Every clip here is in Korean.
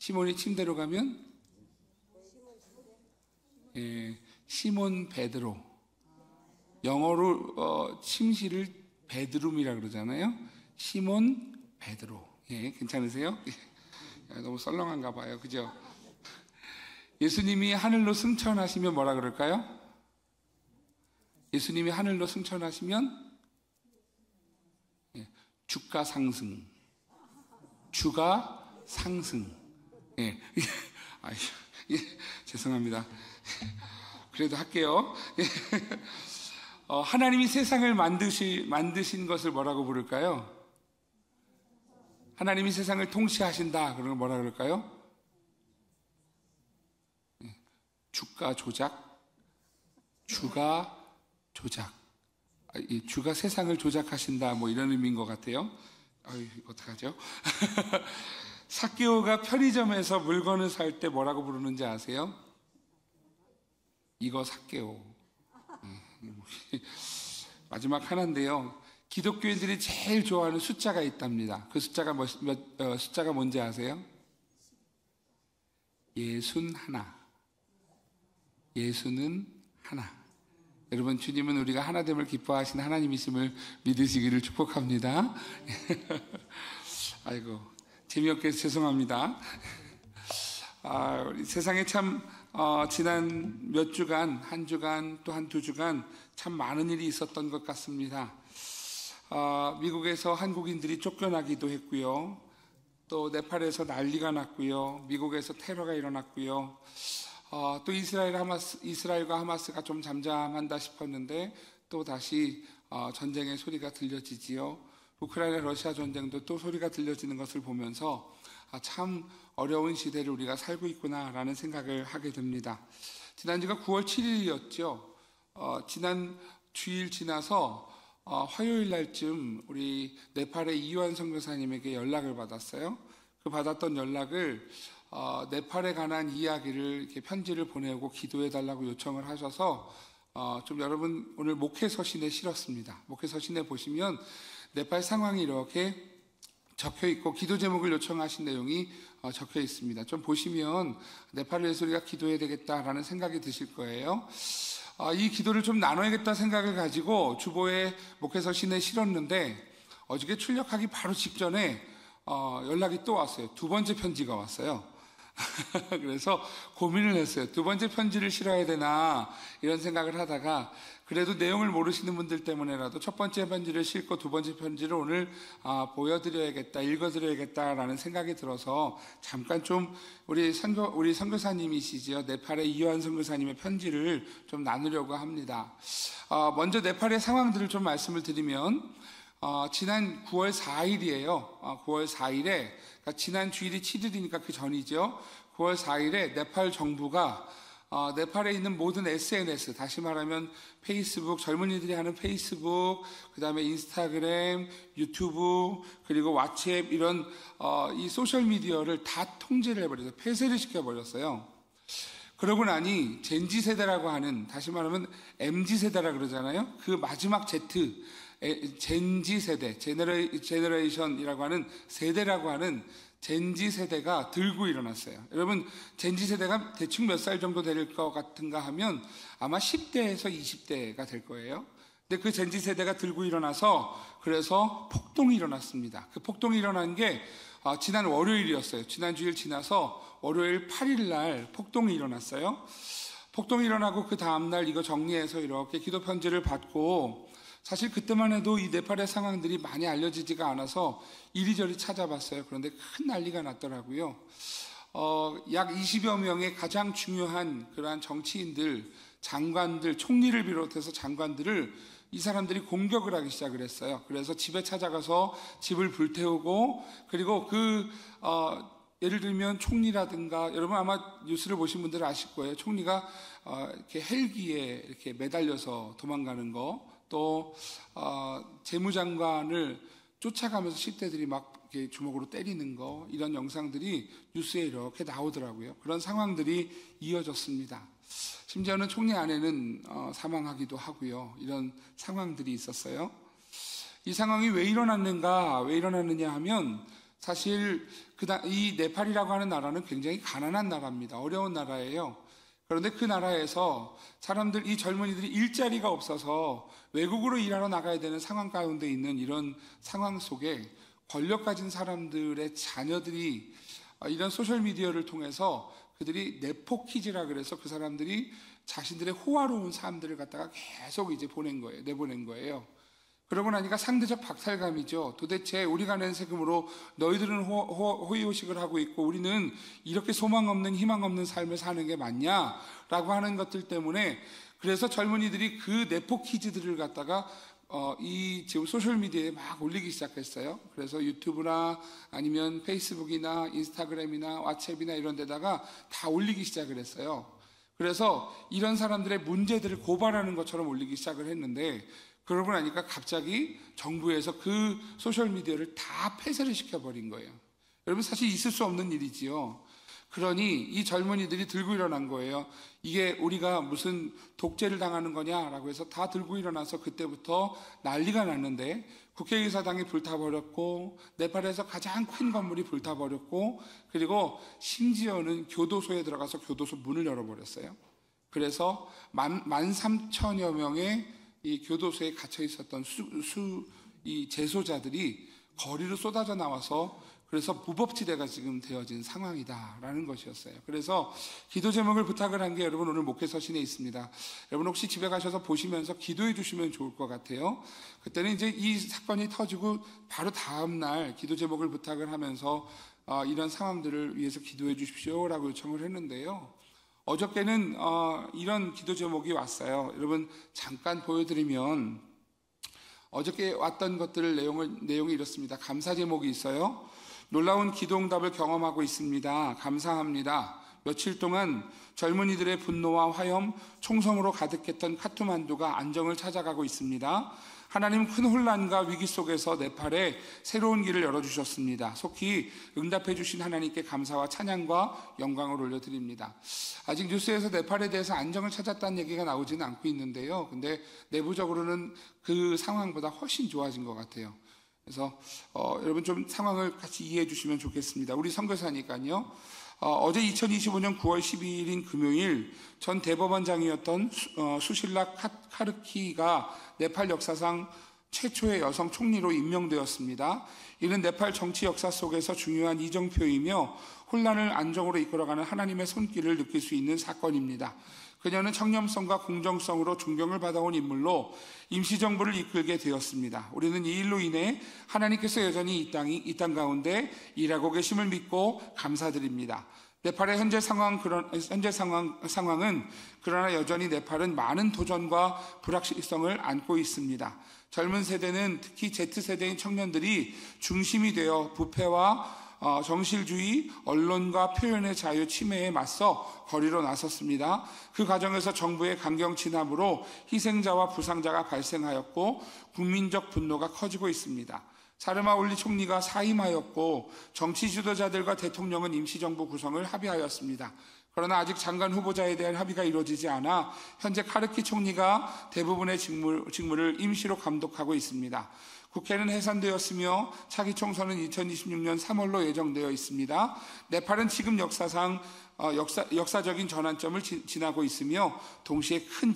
시몬이 침대로 가면 시몬 베드로. 영어로 침실을 베드룸이라 그러잖아요. 시몬 베드로. 괜찮으세요? 너무 썰렁한가 봐요. 그죠? 예수님이 하늘로 승천하시면 뭐라 그럴까요? 예수님이 하늘로 승천하시면 주가 상승. 주가 상승. 죄송합니다. 그래도 할게요. 하나님이 세상을 만드신 것을 뭐라고 부를까요? 하나님이 세상을 통치하신다. 그러면 뭐라 그럴까요? 주가 조작. 주가 조작. 주가 세상을 조작하신다. 뭐 이런 의미인 것 같아요. 어떡하죠? 삭개오가 편의점에서 물건을 살 때 뭐라고 부르는지 아세요? 이거 삭개오. 마지막 하나인데요. 기독교인들이 제일 좋아하는 숫자가 있답니다. 그 숫자가 숫자가 뭔지 아세요? 61. 예수는 하나. 여러분, 주님은 우리가 하나됨을 기뻐하시는 하나님이심을 믿으시기를 축복합니다. 아이고, 재미없게 해서 죄송합니다. 우리 세상에 참 지난 몇 주간, 한 주간 또 한 두 주간 참 많은 일이 있었던 것 같습니다. 미국에서 한국인들이 쫓겨나기도 했고요. 또 네팔에서 난리가 났고요. 미국에서 테러가 일어났고요. 또 이스라엘과 하마스가 좀 잠잠한다 싶었는데 또 다시 전쟁의 소리가 들려지지요. 우크라이나 러시아 전쟁도 또 소리가 들려지는 것을 보면서 참 어려운 시대를 우리가 살고 있구나라는 생각을 하게 됩니다. 지난주가 9월 7일이었죠. 지난 주일 지나서 화요일 날쯤 우리 네팔의 이완 선교사님에게 연락을 받았어요. 그 받았던 연락을 네팔에 관한 이야기를 이렇게 편지를 보내고 기도해 달라고 요청을 하셔서 좀 여러분 오늘 목회 서신에 실었습니다. 목회 서신에 보시면 네팔 상황이 이렇게 적혀 있고 기도 제목을 요청하신 내용이 적혀 있습니다. 좀 보시면 네팔을 위해서 우리가 기도해야 되겠다라는 생각이 드실 거예요. 이 기도를 좀 나눠야겠다 생각을 가지고 주보에 목회 서신에 실었는데 어저께 출력하기 바로 직전에 연락이 또 왔어요. 두 번째 편지가 왔어요. 그래서 고민을 했어요. 두 번째 편지를 실어야 되나 이런 생각을 하다가 그래도 내용을 모르시는 분들 때문에라도 첫 번째 편지를 싣고 두 번째 편지를 오늘 보여드려야겠다, 읽어드려야겠다라는 생각이 들어서 잠깐 좀 우리 선교사님이시죠. 네팔의 이완 선교사님의 편지를 좀 나누려고 합니다. 먼저 네팔의 상황들을 좀 말씀을 드리면 지난 9월 4일이에요. 9월 4일에 그러니까 지난 주일이 7일이니까 그 전이죠. 9월 4일에 네팔 정부가 네팔에 있는 모든 SNS, 다시 말하면 페이스북, 젊은이들이 하는 페이스북, 그 다음에 인스타그램, 유튜브, 그리고 왓츠앱 이런 이 소셜미디어를 다 통제를 해버려서 폐쇄를 시켜버렸어요. 그러고 나니 젠지 세대라고 하는, 다시 말하면 MZ 세대라 그러잖아요. 그 마지막 젠지 세대, 제너레이션이라고 하는 세대라고 하는 젠지 세대가 들고 일어났어요. 여러분, 젠지 세대가 대충 몇 살 정도 될 것 같은가 하면 아마 10대에서 20대가 될 거예요. 근데 그 젠지 세대가 들고 일어나서 그래서 폭동이 일어났습니다. 그 폭동이 일어난 게 지난 월요일이었어요. 지난 주일 지나서 월요일 8일 날 폭동이 일어났어요. 폭동이 일어나고 그 다음날 이거 정리해서 이렇게 기도 편지를 받고 사실 그때만 해도 이 네팔의 상황들이 많이 알려지지가 않아서 이리저리 찾아봤어요. 그런데 큰 난리가 났더라고요. 약 20여 명의 가장 중요한 그러한 정치인들, 장관들, 총리를 비롯해서 장관들을 이 사람들이 공격을 하기 시작을 했어요. 그래서 집에 찾아가서 집을 불태우고 그리고 예를 들면 총리라든가 여러분 아마 뉴스를 보신 분들은 아실 거예요. 총리가 이렇게 헬기에 이렇게 매달려서 도망가는 거, 또 재무장관을 쫓아가면서 10대들이 막 이렇게 주먹으로 때리는 거, 이런 영상들이 뉴스에 이렇게 나오더라고요. 그런 상황들이 이어졌습니다. 심지어는 총리 아내는 사망하기도 하고요. 이런 상황들이 있었어요. 이 상황이 왜 일어났느냐 하면 사실 이 네팔이라고 하는 나라는 굉장히 가난한 나라입니다. 어려운 나라예요. 그런데 그 나라에서 이 젊은이들이 일자리가 없어서 외국으로 일하러 나가야 되는 상황 가운데 있는 이런 상황 속에 권력 가진 사람들의 자녀들이 이런 소셜미디어를 통해서 그들이 네포키즈라 그래서 그 사람들이 자신들의 호화로운 삶들을 갖다가 계속 이제 내보낸 거예요. 그러고 나니까 상대적 박탈감이죠. 도대체 우리가 낸 세금으로 너희들은 호의호식을 하고 있고 우리는 이렇게 소망 없는 희망 없는 삶을 사는 게 맞냐? 라고 하는 것들 때문에 그래서 젊은이들이 그 네포키즈들을 갖다가 지금 소셜미디어에 막 올리기 시작했어요. 그래서 유튜브나 아니면 페이스북이나 인스타그램이나 왓츠앱이나 이런 데다가 다 올리기 시작을 했어요. 그래서 이런 사람들의 문제들을 고발하는 것처럼 올리기 시작을 했는데 그러고 나니까 갑자기 정부에서 그 소셜미디어를 다 폐쇄를 시켜버린 거예요. 여러분 사실 있을 수 없는 일이지요. 그러니 이 젊은이들이 들고 일어난 거예요. 이게 우리가 무슨 독재를 당하는 거냐라고 해서 다 들고 일어나서 그때부터 난리가 났는데 국회의사당이 불타버렸고 네팔에서 가장 큰 건물이 불타버렸고 그리고 심지어는 교도소에 들어가서 교도소 문을 열어버렸어요. 그래서 13,000여 명의 이 교도소에 갇혀 있었던 이 재소자들이 거리로 쏟아져 나와서 그래서 무법지대가 지금 되어진 상황이다라는 것이었어요. 그래서 기도 제목을 부탁을 한 게 여러분 오늘 목회 서신에 있습니다. 여러분 혹시 집에 가셔서 보시면서 기도해 주시면 좋을 것 같아요. 그때는 이제 이 사건이 터지고 바로 다음 날 기도 제목을 부탁을 하면서 이런 상황들을 위해서 기도해 주십시오라고 요청을 했는데요. 어저께는 이런 기도 제목이 왔어요. 여러분 잠깐 보여드리면 어저께 왔던 것들 내용이 이렇습니다. 감사 제목이 있어요. 놀라운 기도응답을 경험하고 있습니다. 감사합니다. 며칠 동안 젊은이들의 분노와 화염, 총성으로 가득했던 카트만두가 안정을 찾아가고 있습니다. 하나님 큰 혼란과 위기 속에서 네팔에 새로운 길을 열어주셨습니다. 속히 응답해 주신 하나님께 감사와 찬양과 영광을 올려드립니다. 아직 뉴스에서 네팔에 대해서 안정을 찾았다는 얘기가 나오지는 않고 있는데요. 근데 내부적으로는 그 상황보다 훨씬 좋아진 것 같아요. 그래서 여러분 좀 상황을 같이 이해해 주시면 좋겠습니다. 우리 선교사니까요. 어제 2025년 9월 12일인 금요일 전 대법원장이었던 수실라 카르키가 네팔 역사상 최초의 여성 총리로 임명되었습니다. 이는 네팔 정치 역사 속에서 중요한 이정표이며 혼란을 안정으로 이끌어가는 하나님의 손길을 느낄 수 있는 사건입니다. 그녀는 청렴성과 공정성으로 존경을 받아온 인물로 임시정부를 이끌게 되었습니다. 우리는 이 일로 인해 하나님께서 여전히 이 땅 가운데 일하고 계심을 믿고 감사드립니다. 네팔의 현재 상황은 그러나 여전히 네팔은 많은 도전과 불확실성을 안고 있습니다. 젊은 세대는 특히 Z세대인 청년들이 중심이 되어 부패와 정실주의, 언론과 표현의 자유 침해에 맞서 거리로 나섰습니다. 그 과정에서 정부의 강경 진압으로 희생자와 부상자가 발생하였고 국민적 분노가 커지고 있습니다. 사르마 올리 총리가 사임하였고 정치 지도자들과 대통령은 임시정부 구성을 합의하였습니다. 그러나 아직 장관 후보자에 대한 합의가 이루어지지 않아 현재 카르키 총리가 대부분의 직무를 임시로 감독하고 있습니다. 국회는 해산되었으며 차기 총선은 2026년 3월로 예정되어 있습니다. 네팔은 지금 역사적인 전환점을 지나고 있으며 동시에 큰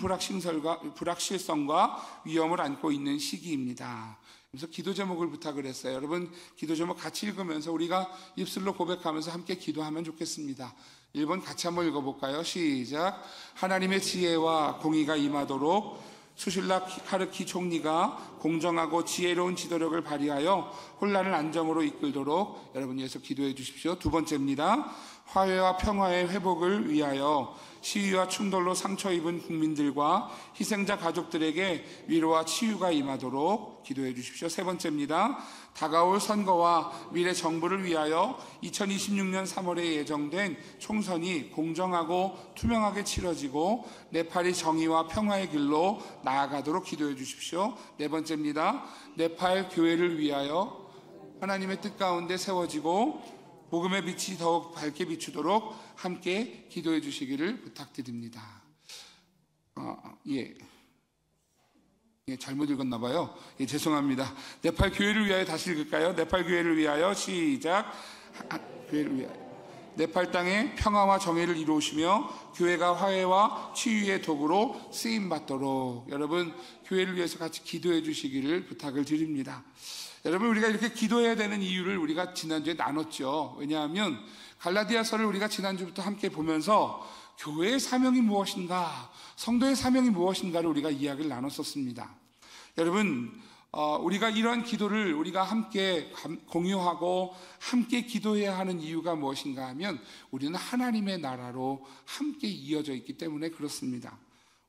불확실성과 위험을 안고 있는 시기입니다. 그래서 기도 제목을 부탁을 했어요. 여러분 기도 제목 같이 읽으면서 우리가 입술로 고백하면서 함께 기도하면 좋겠습니다. 1번 같이 한번 읽어볼까요? 시작. 하나님의 지혜와 공의가 임하도록 수실라 카르키 총리가 공정하고 지혜로운 지도력을 발휘하여 혼란을 안정으로 이끌도록 여러분 위해서 기도해 주십시오. 두 번째입니다. 화해와 평화의 회복을 위하여 시위와 충돌로 상처 입은 국민들과 희생자 가족들에게 위로와 치유가 임하도록 기도해 주십시오. 세 번째입니다. 다가올 선거와 미래 정부를 위하여 2026년 3월에 예정된 총선이 공정하고 투명하게 치러지고 네팔이 정의와 평화의 길로 나아가도록 기도해 주십시오. 네 번째입니다. 네팔 교회를 위하여 하나님의 뜻 가운데 세워지고 복음의 빛이 더욱 밝게 비추도록 함께 기도해 주시기를 부탁드립니다. 예. 예, 잘못 읽었나 봐요. 예, 죄송합니다. 네팔 교회를 위하여 다시 읽을까요? 네팔 교회를 위하여 시작. 교회를 위하여. 네팔 땅에 평화와 정의를 이루시며 교회가 화해와 치유의 도구로 쓰임받도록 여러분 교회를 위해서 같이 기도해 주시기를 부탁을 드립니다. 여러분 우리가 이렇게 기도해야 되는 이유를 우리가 지난주에 나눴죠. 왜냐하면 갈라디아서를 우리가 지난주부터 함께 보면서 교회의 사명이 무엇인가, 성도의 사명이 무엇인가를 우리가 이야기를 나눴었습니다. 여러분 우리가 이러한 기도를 우리가 함께 공유하고 함께 기도해야 하는 이유가 무엇인가 하면 우리는 하나님의 나라로 함께 이어져 있기 때문에 그렇습니다.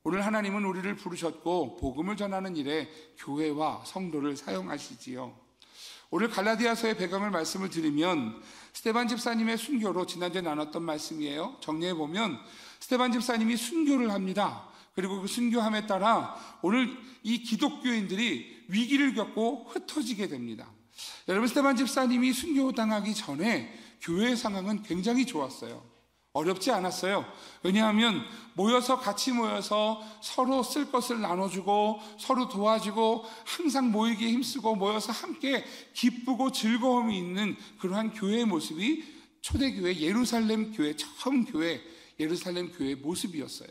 오늘 하나님은 우리를 부르셨고 복음을 전하는 일에 교회와 성도를 사용하시지요. 오늘 갈라디아서의 배경을 말씀을 드리면 스데반 집사님의 순교로 지난주에 나눴던 말씀이에요. 정리해 보면 스데반 집사님이 순교를 합니다. 그리고 그 순교함에 따라 오늘 이 기독교인들이 위기를 겪고 흩어지게 됩니다. 여러분 스데반 집사님이 순교당하기 전에 교회의 상황은 굉장히 좋았어요. 어렵지 않았어요. 왜냐하면 같이 모여서 서로 쓸 것을 나눠주고 서로 도와주고 항상 모이기에 힘쓰고 모여서 함께 기쁘고 즐거움이 있는 그러한 교회의 모습이 초대교회 예루살렘 교회 처음 교회 예루살렘 교회의 모습이었어요.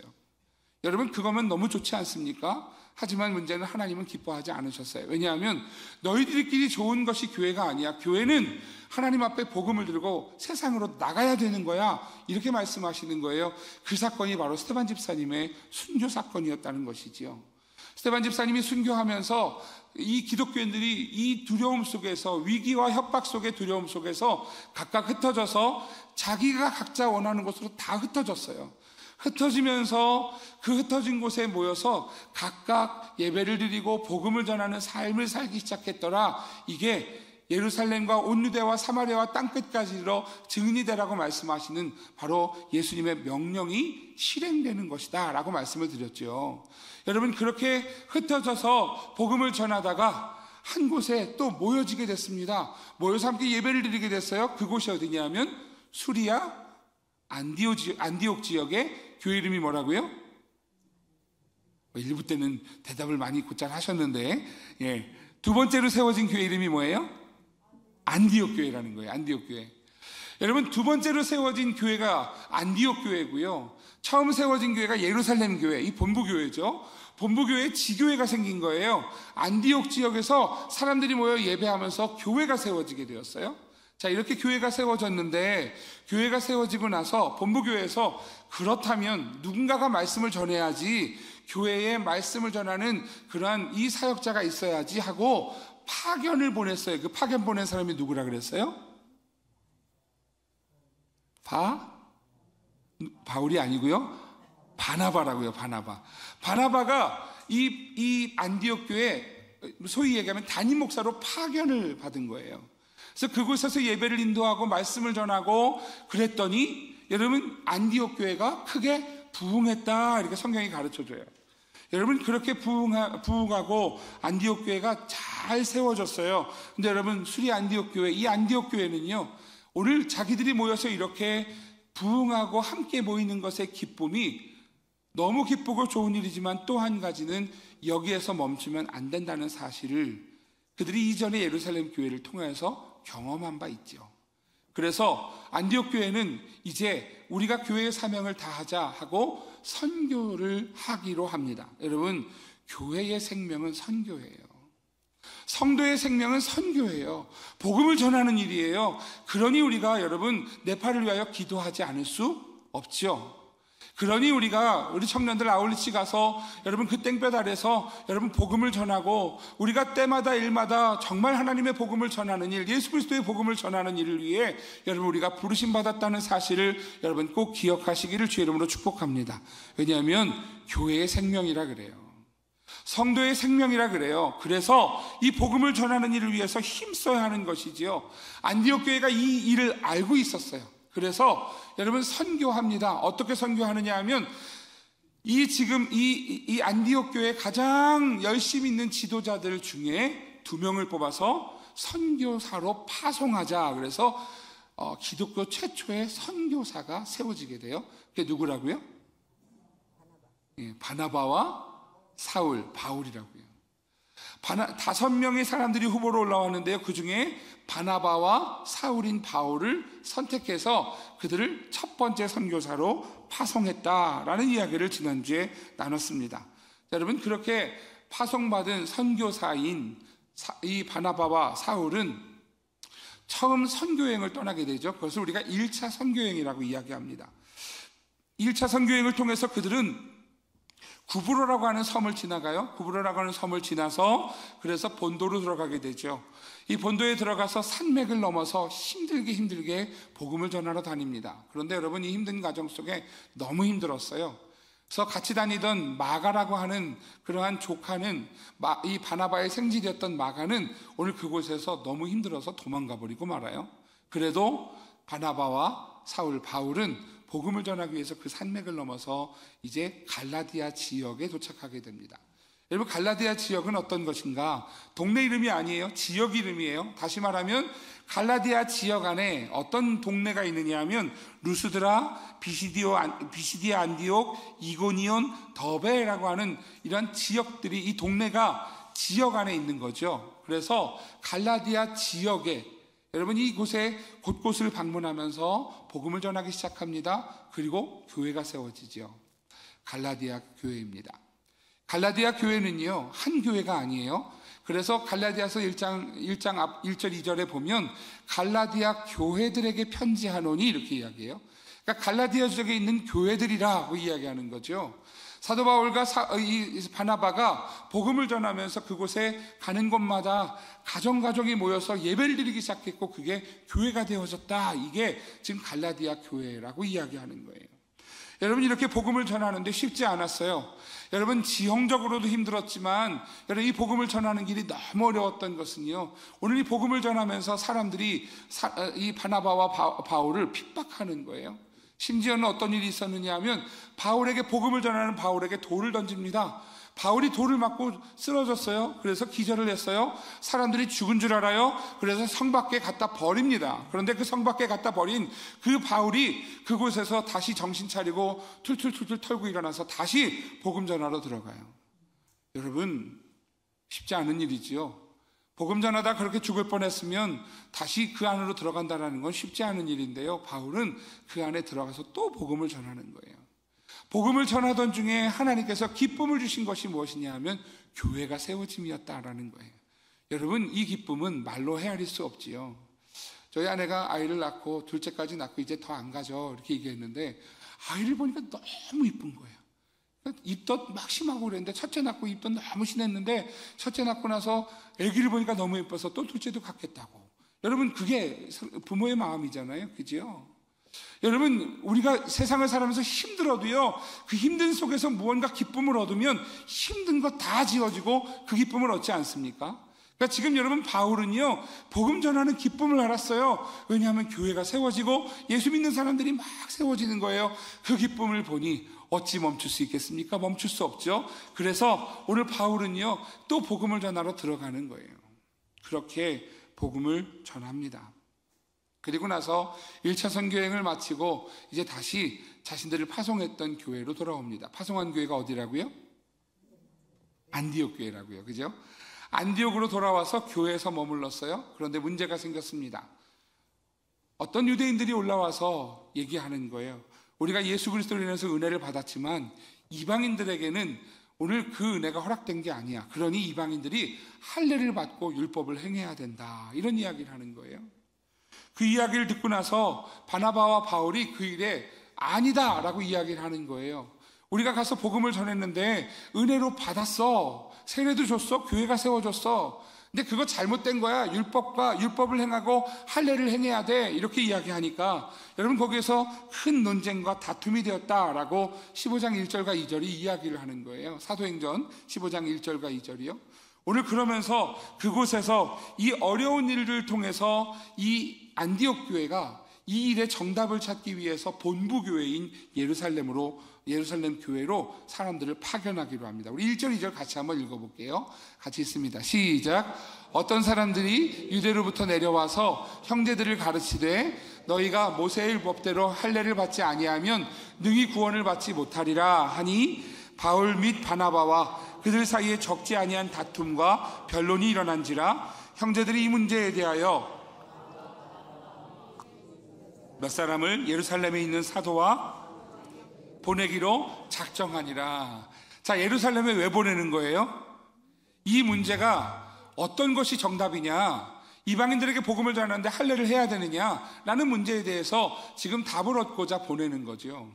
여러분 그거면 너무 좋지 않습니까? 하지만 문제는 하나님은 기뻐하지 않으셨어요. 왜냐하면 너희들끼리 좋은 것이 교회가 아니야. 교회는 하나님 앞에 복음을 들고 세상으로 나가야 되는 거야. 이렇게 말씀하시는 거예요. 그 사건이 바로 스데반 집사님의 순교 사건이었다는 것이지요. 스데반 집사님이 순교하면서 이 기독교인들이 이 두려움 속에서 위기와 협박 속의 두려움 속에서 각각 흩어져서 자기가 각자 원하는 곳으로 다 흩어졌어요. 흩어지면서 그 흩어진 곳에 모여서 각각 예배를 드리고 복음을 전하는 삶을 살기 시작했더라. 이게 예루살렘과 온 유대와 사마리아와 땅끝까지로 증인이 되라고 말씀하시는 바로 예수님의 명령이 실행되는 것이다 라고 말씀을 드렸죠. 여러분 그렇게 흩어져서 복음을 전하다가 한 곳에 또 모여지게 됐습니다. 모여서 함께 예배를 드리게 됐어요. 그곳이 어디냐면 수리아 안디옥 지역의 교회 이름이 뭐라고요? 일부 때는 대답을 많이 곧잘 하셨는데 두 번째로 세워진 교회 이름이 뭐예요? 안디옥 교회라는 거예요. 안디옥 교회. 여러분 두 번째로 세워진 교회가 안디옥 교회고요. 처음 세워진 교회가 예루살렘 교회, 이 본부 교회죠. 본부 교회에 지교회가 생긴 거예요. 안디옥 지역에서 사람들이 모여 예배하면서 교회가 세워지게 되었어요. 자, 이렇게 교회가 세워졌는데 교회가 세워지고 나서 본부교회에서 그렇다면 누군가가 말씀을 전해야지, 교회에 말씀을 전하는 그러한 이 사역자가 있어야지 하고 파견을 보냈어요. 그 파견 보낸 사람이 누구라 그랬어요? 바울이 아니고요. 바나바라고요. 바나바가 이 안디옥 교회 소위 얘기하면 담임 목사로 파견을 받은 거예요. 그래서 그곳에서 예배를 인도하고 말씀을 전하고 그랬더니 여러분 안디옥 교회가 크게 부흥했다 이렇게 성경이 가르쳐줘요. 여러분 그렇게 부흥하고 안디옥 교회가 잘 세워졌어요. 근데 여러분 수리 안디옥 교회, 이 안디옥 교회는요 오늘 자기들이 모여서 이렇게 부흥하고 함께 모이는 것의 기쁨이 너무 기쁘고 좋은 일이지만 또 한 가지는 여기에서 멈추면 안 된다는 사실을 그들이 이전에 예루살렘 교회를 통해서 경험한 바 있죠. 그래서 안디옥 교회는 이제 우리가 교회의 사명을 다하자 하고 선교를 하기로 합니다. 여러분 교회의 생명은 선교예요. 성도의 생명은 선교예요. 복음을 전하는 일이에요. 그러니 우리가 여러분 네팔을 위하여 기도하지 않을 수 없죠. 그러니 우리 청년들 아울리치 가서 여러분 그 땡볕 아래서 여러분 복음을 전하고 우리가 때마다 일마다 정말 하나님의 복음을 전하는 일, 예수 그리스도의 복음을 전하는 일을 위해 여러분 우리가 부르심 받았다는 사실을 여러분 꼭 기억하시기를 주의 이름으로 축복합니다. 왜냐하면 교회의 생명이라 그래요. 성도의 생명이라 그래요. 그래서 이 복음을 전하는 일을 위해서 힘써야 하는 것이지요. 안디옥 교회가 이 일을 알고 있었어요. 그래서 여러분 선교합니다. 어떻게 선교하느냐 하면 이 안디옥 교회 가장 열심히 있는 지도자들 중에 2명을 뽑아서 선교사로 파송하자. 그래서 기독교 최초의 선교사가 세워지게 돼요. 그게 누구라고요? 바나바와 사울, 바울이라고요. 5명의 사람들이 후보로 올라왔는데요. 그 중에 바나바와 사울인 바울을 선택해서 그들을 첫 번째 선교사로 파송했다라는 이야기를 지난주에 나눴습니다. 자, 여러분, 그렇게 파송받은 선교사인 이 바나바와 사울은 처음 선교여행을 떠나게 되죠. 그것을 우리가 1차 선교여행이라고 이야기합니다. 1차 선교여행을 통해서 그들은 구브로라고 하는 섬을 지나가요. 구브로라고 하는 섬을 지나서 그래서 본도로 들어가게 되죠. 이 본도에 들어가서 산맥을 넘어서 힘들게 복음을 전하러 다닙니다. 그런데 여러분, 이 힘든 과정 속에 너무 힘들었어요. 그래서 같이 다니던 마가라고 하는 그러한 조카는, 이 바나바의 생질이었던 마가는 오늘 그곳에서 너무 힘들어서 도망가 버리고 말아요. 그래도 바나바와 사울, 바울은 복음을 전하기 위해서 그 산맥을 넘어서 이제 갈라디아 지역에 도착하게 됩니다. 여러분, 갈라디아 지역은 어떤 것인가? 동네 이름이 아니에요. 지역 이름이에요. 다시 말하면 갈라디아 지역 안에 어떤 동네가 있느냐 하면 루스드라, 비시디아 안디옥, 이고니온, 더베라고 하는 이런 지역들이, 이 동네가 지역 안에 있는 거죠. 그래서 갈라디아 지역에, 여러분, 이곳에 곳곳을 방문하면서 복음을 전하기 시작합니다. 그리고 교회가 세워지죠. 갈라디아 교회입니다. 갈라디아 교회는요, 한 교회가 아니에요. 그래서 갈라디아서 1장 앞 1절 2절에 보면 갈라디아 교회들에게 편지하노니 이렇게 이야기해요. 그러니까 갈라디아 지역에 있는 교회들이라고 이야기하는 거죠. 사도 바울과 바나바가 복음을 전하면서 그곳에 가는 곳마다 가정이 모여서 예배를 드리기 시작했고 그게 교회가 되어졌다. 이게 지금 갈라디아 교회라고 이야기하는 거예요. 여러분, 이렇게 복음을 전하는데 쉽지 않았어요. 여러분, 지형적으로도 힘들었지만 여러분, 이 복음을 전하는 길이 너무 어려웠던 것은요, 오늘 이 복음을 전하면서 사람들이 이 바나바와 바울을 핍박하는 거예요. 심지어는 어떤 일이 있었느냐 하면 바울에게 복음을 전하는 바울에게 돌을 던집니다. 바울이 돌을 맞고 쓰러졌어요. 그래서 기절을 했어요. 사람들이 죽은 줄 알아요. 그래서 성 밖에 갖다 버립니다. 그런데 그 성 밖에 갖다 버린 그 바울이 그곳에서 다시 정신 차리고 툴툴툴툴 털고 일어나서 다시 복음 전하러 들어가요. 여러분, 쉽지 않은 일이지요. 복음 전하다 그렇게 죽을 뻔했으면 다시 그 안으로 들어간다는 건 쉽지 않은 일인데요, 바울은 그 안에 들어가서 또 복음을 전하는 거예요. 복음을 전하던 중에 하나님께서 기쁨을 주신 것이 무엇이냐 하면 교회가 세워짐이었다라는 거예요. 여러분, 이 기쁨은 말로 헤아릴 수 없지요. 저희 아내가 아이를 낳고 둘째까지 낳고 이제 더 안 가죠 이렇게 얘기했는데, 아이를 보니까 너무 이쁜 거예요. 입덧 막 심하고 그랬는데, 첫째 낳고 입덧 너무 심했는데 첫째 낳고 나서 아기를 보니까 너무 예뻐서 또 둘째도 갖겠다고. 여러분, 그게 부모의 마음이잖아요, 그죠? 여러분, 우리가 세상을 살아가면서 힘들어도요, 그 힘든 속에서 무언가 기쁨을 얻으면 힘든 거 다 지워지고 그 기쁨을 얻지 않습니까? 그러니까 지금 여러분, 바울은요, 복음 전하는 기쁨을 알았어요. 왜냐하면 교회가 세워지고 예수 믿는 사람들이 막 세워지는 거예요. 그 기쁨을 보니 어찌 멈출 수 있겠습니까? 멈출 수 없죠. 그래서 오늘 바울은요, 또 복음을 전하러 들어가는 거예요. 그렇게 복음을 전합니다. 그리고 나서 1차 선교여행을 마치고 이제 다시 자신들을 파송했던 교회로 돌아옵니다. 파송한 교회가 어디라고요? 안디옥 교회라고요. 그죠? 안디옥으로 돌아와서 교회에서 머물렀어요. 그런데 문제가 생겼습니다. 어떤 유대인들이 올라와서 얘기하는 거예요. 우리가 예수 그리스도로 인해서 은혜를 받았지만 이방인들에게는 오늘 그 은혜가 허락된 게 아니야. 그러니 이방인들이 할례를 받고 율법을 행해야 된다. 이런 이야기를 하는 거예요. 그 이야기를 듣고 나서 바나바와 바울이 그 일에 아니다 라고 이야기를 하는 거예요. 우리가 가서 복음을 전했는데 은혜로 받았어. 세례도 줬어. 교회가 세워줬어. 근데 그거 잘못된 거야. 율법을 행하고 할례를 행해야 돼. 이렇게 이야기하니까 여러분, 거기에서 큰 논쟁과 다툼이 되었다라고 15장 1절과 2절이 이야기를 하는 거예요. 사도행전 15장 1절과 2절이요. 오늘 그러면서 그곳에서 이 어려운 일을 통해서 이 안디옥 교회가 이 일의 정답을 찾기 위해서 본부 교회인 예루살렘 교회로 사람들을 파견하기로 합니다. 우리 1절 2절 같이 한번 읽어볼게요. 같이 읽습니다. 시작. 어떤 사람들이 유대로부터 내려와서 형제들을 가르치되 너희가 모세의 법대로 할례를 받지 아니하면 능히 구원을 받지 못하리라 하니 바울 및 바나바와 그들 사이에 적지 아니한 다툼과 변론이 일어난지라 형제들이 이 문제에 대하여 몇 사람을 예루살렘에 있는 사도와 보내기로 작정하니라. 자, 예루살렘에 왜 보내는 거예요? 이 문제가 어떤 것이 정답이냐, 이방인들에게 복음을 전하는데 할례를 해야 되느냐라는 문제에 대해서 지금 답을 얻고자 보내는 거죠.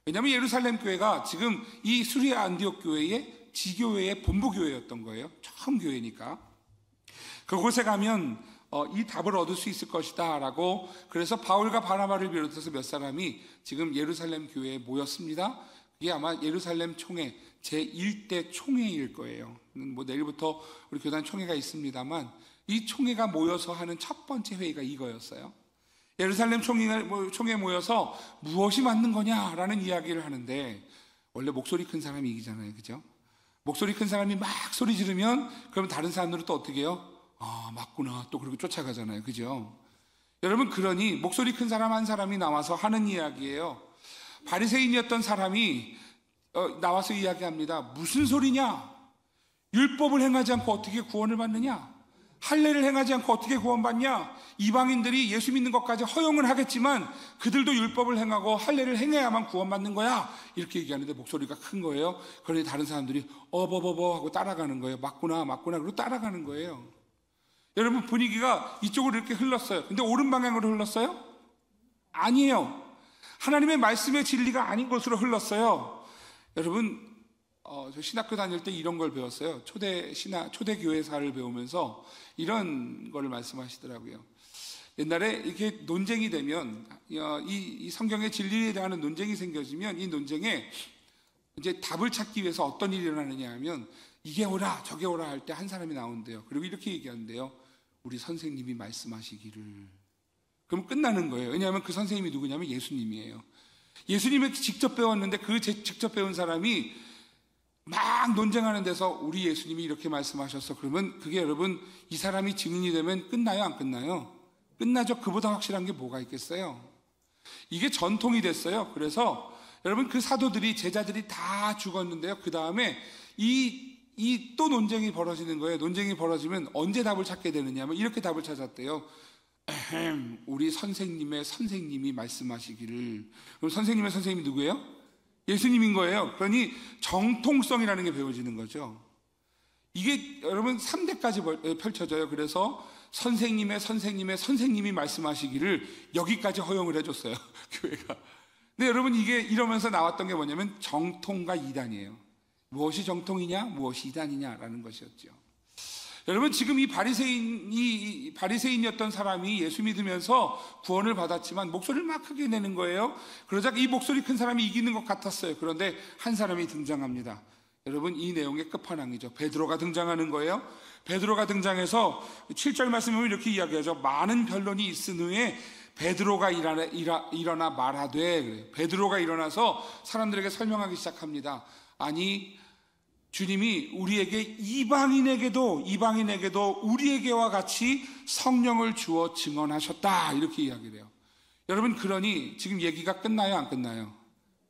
왜냐하면 예루살렘 교회가 지금 이 수리아 안디옥 교회의 지교회의 본부 교회였던 거예요. 처음 교회니까. 그곳에 가면 이 답을 얻을 수 있을 것이다 라고, 그래서 바울과 바나바를 비롯해서 몇 사람이 지금 예루살렘 교회에 모였습니다. 이게 아마 예루살렘 총회 제1대 총회일 거예요. 뭐 내일부터 우리 교단 총회가 있습니다만 이 총회가 모여서 하는 첫 번째 회의가 이거였어요. 예루살렘 총회에 모여서 무엇이 맞는 거냐라는 이야기를 하는데, 원래 목소리 큰 사람이 이기잖아요, 그죠? 목소리 큰 사람이 막 소리 지르면 그럼 다른 사람들은 또 어떻게 해요? 아, 맞구나, 또 그리고 쫓아가잖아요, 그죠? 여러분, 그러니 목소리 큰 사람 한 사람이 나와서 하는 이야기예요. 바리새인이었던 사람이 나와서 이야기합니다. 무슨 소리냐? 율법을 행하지 않고 어떻게 구원을 받느냐? 할례를 행하지 않고 어떻게 구원받냐? 이방인들이 예수 믿는 것까지 허용을 하겠지만 그들도 율법을 행하고 할례를 행해야만 구원받는 거야, 이렇게 얘기하는데 목소리가 큰 거예요. 그러니 다른 사람들이 어버버버 하고 따라가는 거예요. 맞구나 맞구나 그러고 따라가는 거예요. 여러분, 분위기가 이쪽으로 이렇게 흘렀어요. 근데 옳은 방향으로 흘렀어요? 아니에요. 하나님의 말씀의 진리가 아닌 곳으로 흘렀어요. 여러분, 저 신학교 다닐 때 이런 걸 배웠어요. 초대교회사를 배우면서 이런 걸 말씀하시더라고요. 옛날에 이렇게 논쟁이 되면, 이 성경의 진리에 대한 논쟁이 생겨지면 이 논쟁에 이제 답을 찾기 위해서 어떤 일이 일어나느냐 하면, 이게 옳아 저게 옳아 할 때 한 사람이 나온대요. 그리고 이렇게 얘기하는데요. 우리 선생님이 말씀하시기를. 그럼 끝나는 거예요. 왜냐하면 그 선생님이 누구냐면 예수님이에요. 예수님을 직접 배웠는데 그 직접 배운 사람이 막 논쟁하는 데서 우리 예수님이 이렇게 말씀하셨어. 그러면 그게 여러분, 이 사람이 증인이 되면 끝나요, 안 끝나요? 끝나죠. 그보다 확실한 게 뭐가 있겠어요? 이게 전통이 됐어요. 그래서 여러분, 그 사도들이, 제자들이 다 죽었는데요. 그 다음에 또 논쟁이 벌어지는 거예요. 논쟁이 벌어지면 언제 답을 찾게 되느냐면 이렇게 답을 찾았대요. 우리 선생님의 선생님이 말씀하시기를. 그럼 선생님의 선생님이 누구예요? 예수님인 거예요. 그러니 정통성이라는 게 배워지는 거죠. 이게 여러분 3대까지 펼쳐져요. 그래서 선생님의 선생님의 선생님이 말씀하시기를 여기까지 허용을 해줬어요, 교회가. 근데 여러분, 이게 이러면서 나왔던 게 뭐냐면 정통과 이단이에요. 무엇이 정통이냐, 무엇이 이단이냐라는 것이었죠. 여러분, 지금 이 바리새인이었던 사람이 예수 믿으면서 구원을 받았지만 목소리를 막 크게 내는 거예요. 그러자 이 목소리 큰 사람이 이기는 것 같았어요. 그런데 한 사람이 등장합니다. 여러분, 이 내용의 끝판왕이죠. 베드로가 등장하는 거예요. 베드로가 등장해서 7절 말씀에 보면 이렇게 이야기하죠. 많은 변론이 있은 후에 베드로가 일어나 말하되, 베드로가 일어나서 사람들에게 설명하기 시작합니다. 아니, 주님이 우리에게 이방인에게도 우리에게와 같이 성령을 주어 증언하셨다, 이렇게 이야기를 해요. 여러분, 그러니 지금 얘기가 끝나요, 안 끝나요?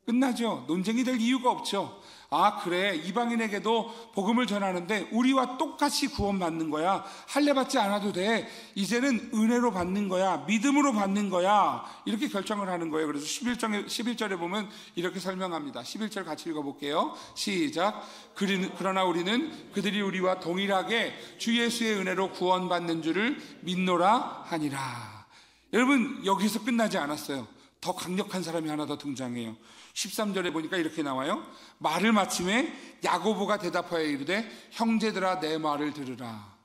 끝나죠. 논쟁이 될 이유가 없죠. 아, 그래, 이방인에게도 복음을 전하는데 우리와 똑같이 구원받는 거야. 할례 받지 않아도 돼. 이제는 은혜로 받는 거야. 믿음으로 받는 거야. 이렇게 결정을 하는 거예요. 그래서 11절에 보면 이렇게 설명합니다. 11절 같이 읽어볼게요. 시작. 그러나 우리는 그들이 우리와 동일하게 주 예수의 은혜로 구원받는 줄을 믿노라 하니라. 여러분, 여기서 끝나지 않았어요. 더 강력한 사람이 하나 더 등장해요. 13절에 보니까 이렇게 나와요. 말을 마침에 야고보가 대답하여 이르되 형제들아, 내 말을 들으라.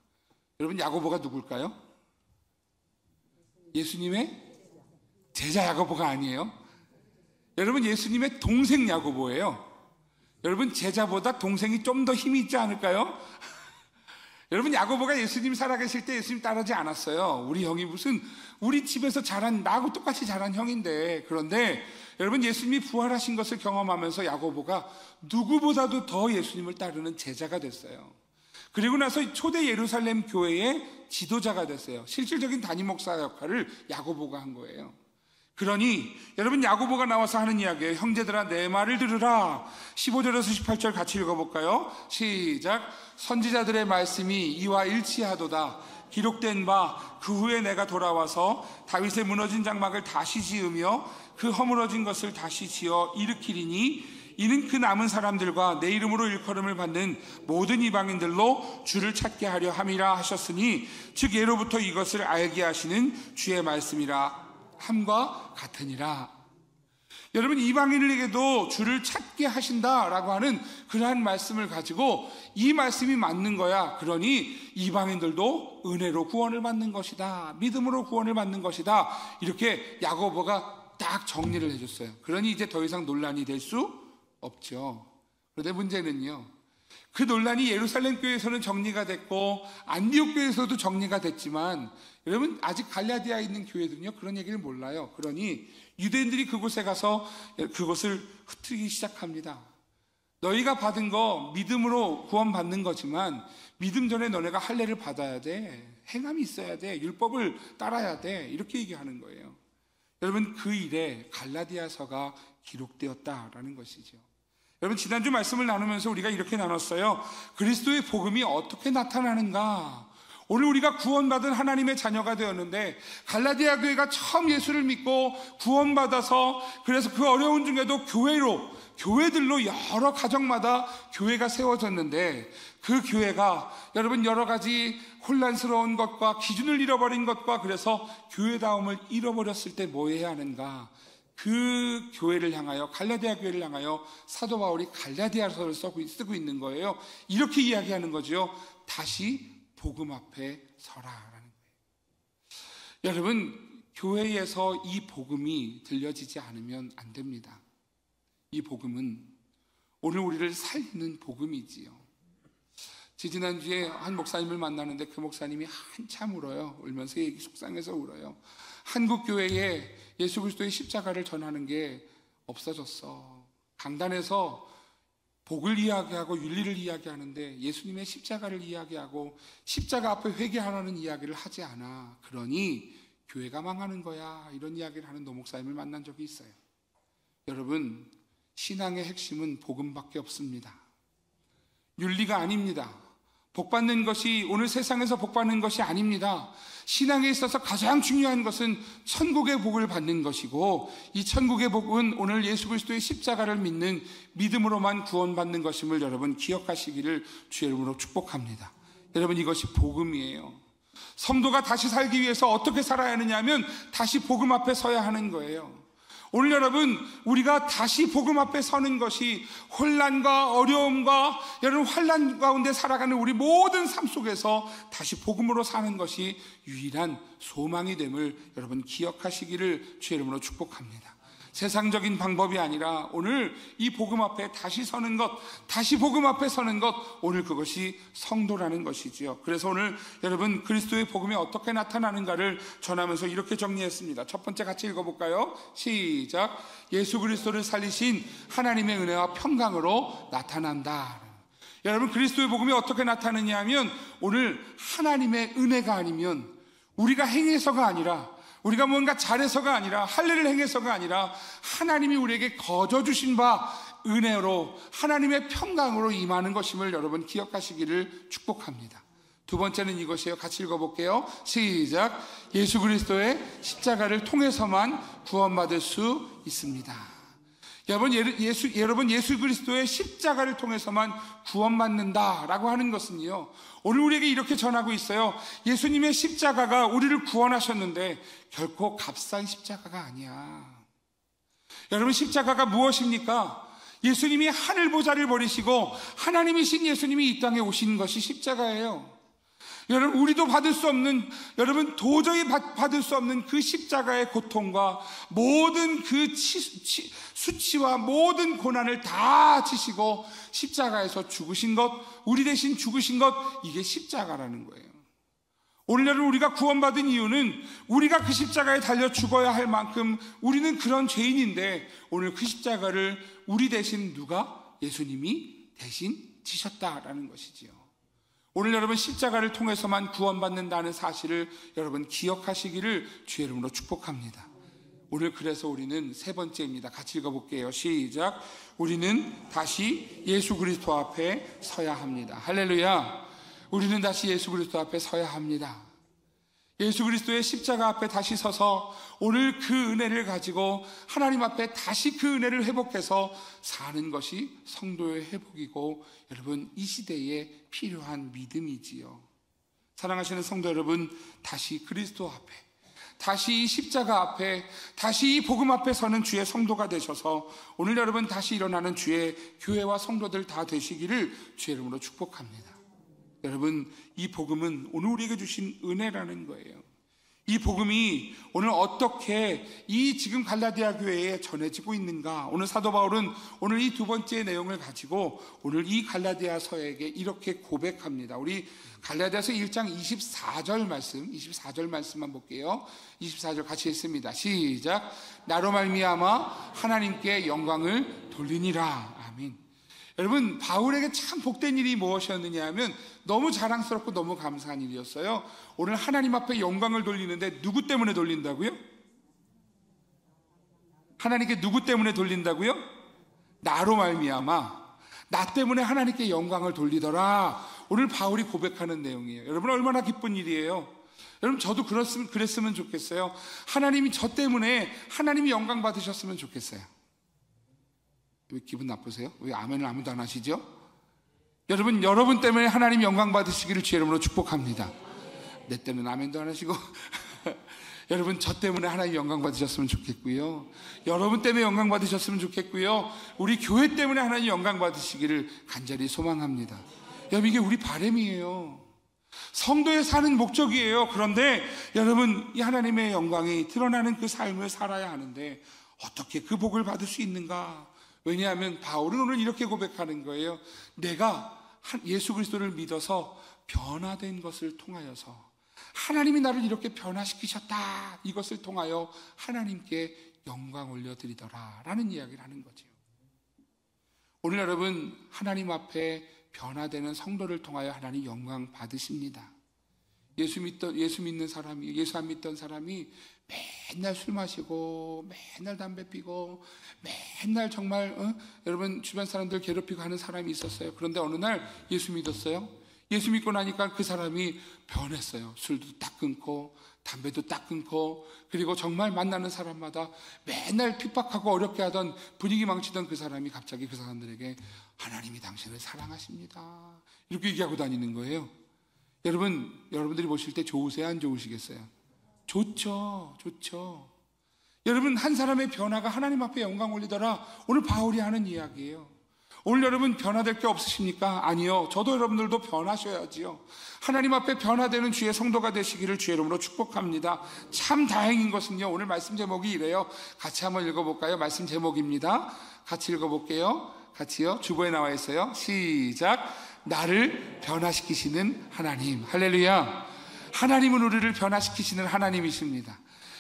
여러분, 야고보가 누굴까요? 예수님의 제자 야고보가 아니에요. 여러분, 예수님의 동생 야고보예요. 여러분, 제자보다 동생이 좀 더 힘이 있지 않을까요? 여러분, 야고보가 예수님 살아계실 때 예수님 따르지 않았어요. 우리 형이 무슨, 우리 집에서 자란, 나하고 똑같이 자란 형인데. 그런데 여러분, 예수님이 부활하신 것을 경험하면서 야고보가 누구보다도 더 예수님을 따르는 제자가 됐어요. 그리고 나서 초대 예루살렘 교회의 지도자가 됐어요. 실질적인 담임 목사 역할을 야고보가 한 거예요. 그러니 여러분, 야고보가 나와서 하는 이야기예요. 형제들아, 내 말을 들으라. 15절에서 18절 같이 읽어볼까요? 시작. 선지자들의 말씀이 이와 일치하도다. 기록된 바 그 후에 내가 돌아와서 다윗의 무너진 장막을 다시 지으며 그 허물어진 것을 다시 지어 일으키리니 이는 그 남은 사람들과 내 이름으로 일컬음을 받는 모든 이방인들로 주를 찾게 하려 함이라 하셨으니, 즉 예로부터 이것을 알게 하시는 주의 말씀이라 함과 같으니라. 여러분, 이방인에게도 주를 찾게 하신다라고 하는 그러한 말씀을 가지고 이 말씀이 맞는 거야. 그러니 이방인들도 은혜로 구원을 받는 것이다, 믿음으로 구원을 받는 것이다, 이렇게 야고보가 딱 정리를 해줬어요. 그러니 이제 더 이상 논란이 될 수 없죠. 그런데 문제는요, 그 논란이 예루살렘 교회에서는 정리가 됐고 안디옥 교회에서도 정리가 됐지만, 여러분, 아직 갈라디아에 있는 교회들은요 그런 얘기를 몰라요. 그러니 유대인들이 그곳에 가서 그것을 흩트리기 시작합니다. 너희가 받은 거 믿음으로 구원받는 거지만 믿음 전에 너네가 할례를 받아야 돼, 행함이 있어야 돼, 율법을 따라야 돼, 이렇게 얘기하는 거예요. 여러분, 그 일에 갈라디아서가 기록되었다라는 것이죠. 여러분, 지난주 말씀을 나누면서 우리가 이렇게 나눴어요. 그리스도의 복음이 어떻게 나타나는가? 오늘 우리가 구원받은 하나님의 자녀가 되었는데, 갈라디아 교회가 처음 예수를 믿고 구원받아서, 그래서 그 어려운 중에도 교회들로 여러 가정마다 교회가 세워졌는데, 그 교회가 여러분 여러 가지 혼란스러운 것과 기준을 잃어버린 것과, 그래서 교회다움을 잃어버렸을 때 뭐 해야 하는가? 그 교회를 향하여, 갈라디아 교회를 향하여 사도 바울이 갈라디아서를 쓰고 있는 거예요. 이렇게 이야기하는 거죠. 다시 복음 앞에 서라라는 거예요. 여러분, 교회에서 이 복음이 들려지지 않으면 안 됩니다. 이 복음은 오늘 우리를 살리는 복음이지요. 지난주에 한 목사님을 만나는데 그 목사님이 한참 울어요. 울면서 속상해서 울어요. 한국 교회에 예수 그리스도의 십자가를 전하는 게 없어졌어. 강단에서 복을 이야기하고 윤리를 이야기하는데 예수님의 십자가를 이야기하고 십자가 앞에 회개하라는 이야기를 하지 않아. 그러니 교회가 망하는 거야, 이런 이야기를 하는 노목사님을 만난 적이 있어요. 여러분, 신앙의 핵심은 복음밖에 없습니다. 윤리가 아닙니다. 복받는 것이, 오늘 세상에서 복받는 것이 아닙니다. 신앙에 있어서 가장 중요한 것은 천국의 복을 받는 것이고, 이 천국의 복은 오늘 예수 그리스도의 십자가를 믿는 믿음으로만 구원받는 것임을 여러분 기억하시기를 주의 이름으로 축복합니다. 여러분, 이것이 복음이에요. 성도가 다시 살기 위해서 어떻게 살아야 하느냐 하면 다시 복음 앞에 서야 하는 거예요. 오늘 여러분, 우리가 다시 복음 앞에 서는 것이 혼란과 어려움과 여러분 환난 가운데 살아가는 우리 모든 삶 속에서 다시 복음으로 사는 것이 유일한 소망이 됨을 여러분 기억하시기를 주의 이름으로 축복합니다. 세상적인 방법이 아니라 오늘 이 복음 앞에 다시 서는 것, 다시 복음 앞에 서는 것, 오늘 그것이 성도라는 것이지요. 그래서 오늘 여러분 그리스도의 복음이 어떻게 나타나는가를 전하면서 이렇게 정리했습니다. 첫 번째 같이 읽어볼까요? 시작. 예수 그리스도를 살리신 하나님의 은혜와 평강으로 나타난다. 여러분, 그리스도의 복음이 어떻게 나타나느냐 하면 오늘 하나님의 은혜가 아니면, 우리가 행해서가 아니라, 우리가 뭔가 잘해서가 아니라, 할례를 행해서가 아니라 하나님이 우리에게 거저 주신 바 은혜로 하나님의 평강으로 임하는 것임을 여러분 기억하시기를 축복합니다. 두 번째는 이것이에요. 같이 읽어볼게요. 시작. 예수 그리스도의 십자가를 통해서만 구원받을 수 있습니다. 여러분, 예수 그리스도의 십자가를 통해서만 구원받는다라고 하는 것은요, 오늘 우리에게 이렇게 전하고 있어요. 예수님의 십자가가 우리를 구원하셨는데 결코 값싼 십자가가 아니야. 여러분, 십자가가 무엇입니까? 예수님이 하늘 보좌를 버리시고 하나님이신 예수님이 이 땅에 오신 것이 십자가예요. 여러분, 우리도 받을 수 없는, 여러분 도저히 받을 수 없는 그 십자가의 고통과 모든 그 수치와 모든 고난을 다 지시고 십자가에서 죽으신 것, 우리 대신 죽으신 것, 이게 십자가라는 거예요. 오늘 여러분, 우리가 구원받은 이유는 우리가 그 십자가에 달려 죽어야 할 만큼 우리는 그런 죄인인데, 오늘 그 십자가를 우리 대신 누가? 예수님이 대신 지셨다라는 것이지요. 오늘 여러분, 십자가를 통해서만 구원받는다는 사실을 여러분 기억하시기를 주의 이름으로 축복합니다. 오늘 그래서 우리는 세 번째입니다. 같이 읽어볼게요. 시작. 우리는 다시 예수 그리스도 앞에 서야 합니다. 할렐루야. 우리는 다시 예수 그리스도 앞에 서야 합니다. 예수 그리스도의 십자가 앞에 다시 서서 오늘 그 은혜를 가지고 하나님 앞에 다시 그 은혜를 회복해서 사는 것이 성도의 회복이고, 여러분, 이 시대에 필요한 믿음이지요. 사랑하시는 성도 여러분, 다시 그리스도 앞에, 다시 이 십자가 앞에, 다시 이 복음 앞에 서는 주의 성도가 되셔서 오늘 여러분 다시 일어나는 주의 교회와 성도들 다 되시기를 주의 이름으로 축복합니다. 여러분, 이 복음은 오늘 우리에게 주신 은혜라는 거예요. 이 복음이 오늘 어떻게 이 지금 갈라디아 교회에 전해지고 있는가? 오늘 사도 바울은 오늘 이 두 번째 내용을 가지고 오늘 이 갈라디아서에게 이렇게 고백합니다. 우리 갈라디아서 1장 24절 말씀만 볼게요. 24절 같이 읽습니다. 시작. 나로 말미암아 하나님께 영광을 돌리니라. 아멘. 여러분, 바울에게 참 복된 일이 무엇이었느냐 하면 너무 자랑스럽고 너무 감사한 일이었어요. 오늘 하나님 앞에 영광을 돌리는데 누구 때문에 돌린다고요? 하나님께 누구 때문에 돌린다고요? 나로 말미암아 나 때문에 하나님께 영광을 돌리더라. 오늘 바울이 고백하는 내용이에요. 여러분, 얼마나 기쁜 일이에요. 여러분, 저도 그랬으면 좋겠어요. 하나님이 저 때문에 하나님이 영광 받으셨으면 좋겠어요. 왜 기분 나쁘세요? 왜 아멘을 아무도 안 하시죠? 여러분 때문에 하나님 영광 받으시기를 주의 이름으로 축복합니다. 내 때는 아멘도 안 하시고 여러분, 저 때문에 하나님 영광 받으셨으면 좋겠고요. 여러분 때문에 영광 받으셨으면 좋겠고요. 우리 교회 때문에 하나님 영광 받으시기를 간절히 소망합니다. 여러분, 이게 우리 바람이에요. 성도의 사는 목적이에요. 그런데 여러분, 이 하나님의 영광이 드러나는 그 삶을 살아야 하는데 어떻게 그 복을 받을 수 있는가? 왜냐하면 바울은 오늘 이렇게 고백하는 거예요. 내가 예수 그리스도를 믿어서 변화된 것을 통하여서 하나님이 나를 이렇게 변화시키셨다. 이것을 통하여 하나님께 영광 올려드리더라 라는 이야기를 하는 거죠. 오늘 여러분, 하나님 앞에 변화되는 성도를 통하여 하나님 영광 받으십니다. 예수 믿는 사람이, 예수 안 믿던 사람이 맨날 술 마시고 맨날 담배 피고 맨날 정말 여러분 주변 사람들 괴롭히고 하는 사람이 있었어요. 그런데 어느 날 예수 믿었어요. 예수 믿고 나니까 그 사람이 변했어요. 술도 딱 끊고 담배도 딱 끊고, 그리고 정말 만나는 사람마다 맨날 핍박하고 어렵게 하던, 분위기 망치던 그 사람이 갑자기 그 사람들에게 하나님이 당신을 사랑하십니다 이렇게 얘기하고 다니는 거예요. 여러분들이 보실 때 좋으세요? 안 좋으시겠어요? 좋죠. 여러분, 한 사람의 변화가 하나님 앞에 영광 올리더라. 오늘 바울이 하는 이야기예요. 오늘 여러분 변화될 게 없으십니까? 아니요. 저도 여러분들도 변하셔야지요. 하나님 앞에 변화되는 주의 성도가 되시기를 주의 이름으로 축복합니다. 참 다행인 것은요, 오늘 말씀 제목이 이래요. 같이 한번 읽어볼까요? 말씀 제목입니다. 같이 읽어볼게요. 같이요. 주보에 나와 있어요. 시작. 나를 변화시키시는 하나님. 할렐루야. 하나님은 우리를 변화시키시는 하나님이십니다.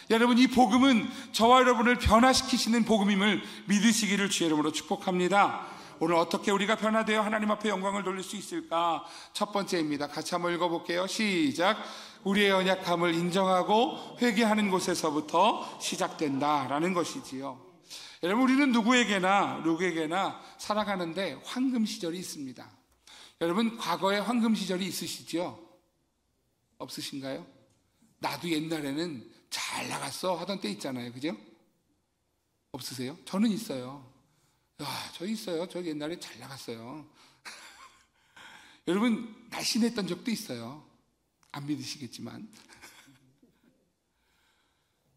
여러분, 이 복음은 저와 여러분을 변화시키시는 복음임을 믿으시기를 주의 이름으로 축복합니다. 오늘 어떻게 우리가 변화되어 하나님 앞에 영광을 돌릴 수 있을까? 첫 번째입니다. 같이 한번 읽어볼게요. 시작. 우리의 연약함을 인정하고 회개하는 곳에서부터 시작된다라는 것이지요. 여러분, 우리는 누구에게나 살아가는데 황금 시절이 있습니다. 여러분, 과거에 황금 시절이 있으시죠? 없으신가요? 나도 옛날에는 잘 나갔어 하던 때 있잖아요. 그죠? 없으세요? 저는 있어요. 저 있어요. 저 옛날에 잘 나갔어요. 여러분, 날씬했던 적도 있어요. 안 믿으시겠지만.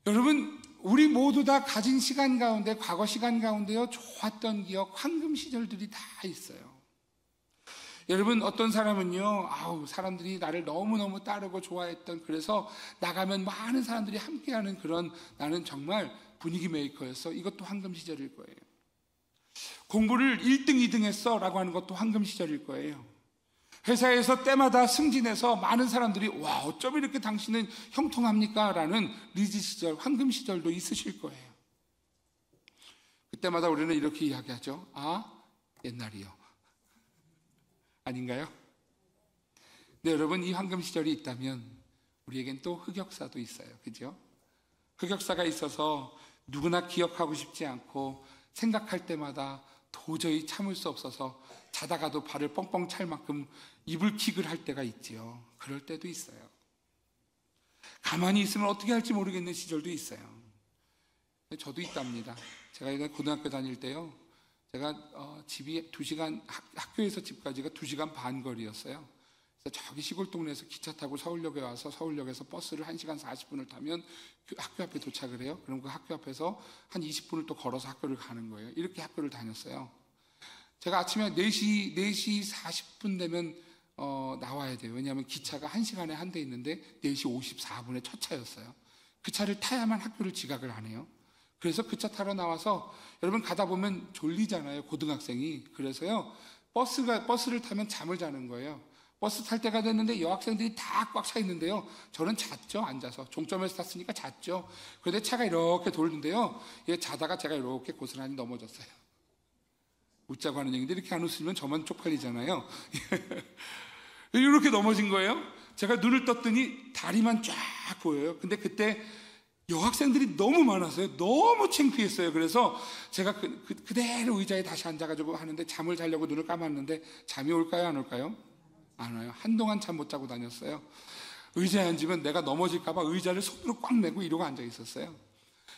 여러분, 우리 모두 다 가진 시간 가운데, 과거 시간 가운데요, 좋았던 기억, 황금 시절들이 다 있어요. 여러분, 어떤 사람은요, 사람들이 나를 너무너무 따르고 좋아했던, 그래서 나가면 많은 사람들이 함께하는 그런, 나는 정말 분위기 메이커였어. 이것도 황금 시절일 거예요. 공부를 1등, 2등 했어 라고 하는 것도 황금 시절일 거예요. 회사에서 때마다 승진해서 많은 사람들이 와, 어쩜 이렇게 당신은 형통합니까? 라는 리즈 시절, 황금 시절도 있으실 거예요. 그때마다 우리는 이렇게 이야기하죠. 옛날이요. 아닌가요? 네, 여러분, 이 황금 시절이 있다면 우리에겐 또 흑역사도 있어요. 그죠? 흑역사가 있어서 누구나 기억하고 싶지 않고 생각할 때마다 도저히 참을 수 없어서 자다가도 발을 뻥뻥 찰 만큼 이불킥을 할 때가 있지요. 그럴 때도 있어요. 가만히 있으면 어떻게 할지 모르겠는 시절도 있어요. 저도 있답니다. 제가 이제 고등학교 다닐 때요, 제가 집이 2시간, 학교에서 집까지가 2시간 반 거리였어요. 그래서 저기 시골 동네에서 기차 타고 서울역에 와서 서울역에서 버스를 1시간 40분을 타면 그 학교 앞에 도착을 해요. 그럼 그 학교 앞에서 한 20분을 또 걸어서 학교를 가는 거예요. 이렇게 학교를 다녔어요. 제가 아침에 4시 40분 되면 나와야 돼요. 왜냐하면 기차가 1시간에 한 대 있는데 4시 54분에 첫 차였어요. 그 차를 타야만 학교를 지각을 안 해요. 그래서 그 차 타러 나와서, 여러분 가다 보면 졸리잖아요, 고등학생이. 그래서요, 버스를 타면 잠을 자는 거예요. 버스 탈 때가 됐는데 여학생들이 다 꽉 차 있는데요, 저는 잤죠, 앉아서. 종점에서 탔으니까 잤죠. 그런데 차가 이렇게 돌는데요, 자다가 제가 이렇게 고스란히 넘어졌어요. 웃자고 하는 얘기인데 이렇게 안 웃으면 저만 쪽팔리잖아요. 이렇게 넘어진 거예요. 제가 눈을 떴더니 다리만 쫙 보여요. 근데 그때 여학생들이 너무 많아서요, 너무 창피했어요. 그래서 제가 그대로 의자에 다시 앉아가지고 하는데, 잠을 자려고 눈을 감았는데 잠이 올까요, 안 올까요? 안 와요. 한동안 잠 못 자고 다녔어요. 의자에 앉으면 내가 넘어질까봐 의자를 손으로 꽉 메고 이러고 앉아 있었어요.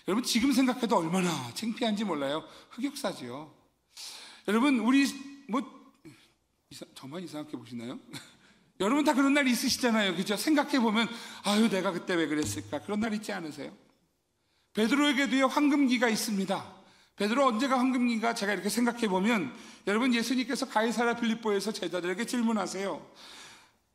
여러분 지금 생각해도 얼마나 창피한지 몰라요. 흑역사지요. 여러분 우리 저만 이상하게 보시나요? 여러분 다 그런 날 있으시잖아요, 그죠? 생각해보면 아유 내가 그때 왜 그랬을까, 그런 날 있지 않으세요? 베드로에게도요 황금기가 있습니다. 베드로 언제가 황금기인가? 제가 이렇게 생각해보면, 여러분 예수님께서 가이사랴 빌립보에서 제자들에게 질문하세요.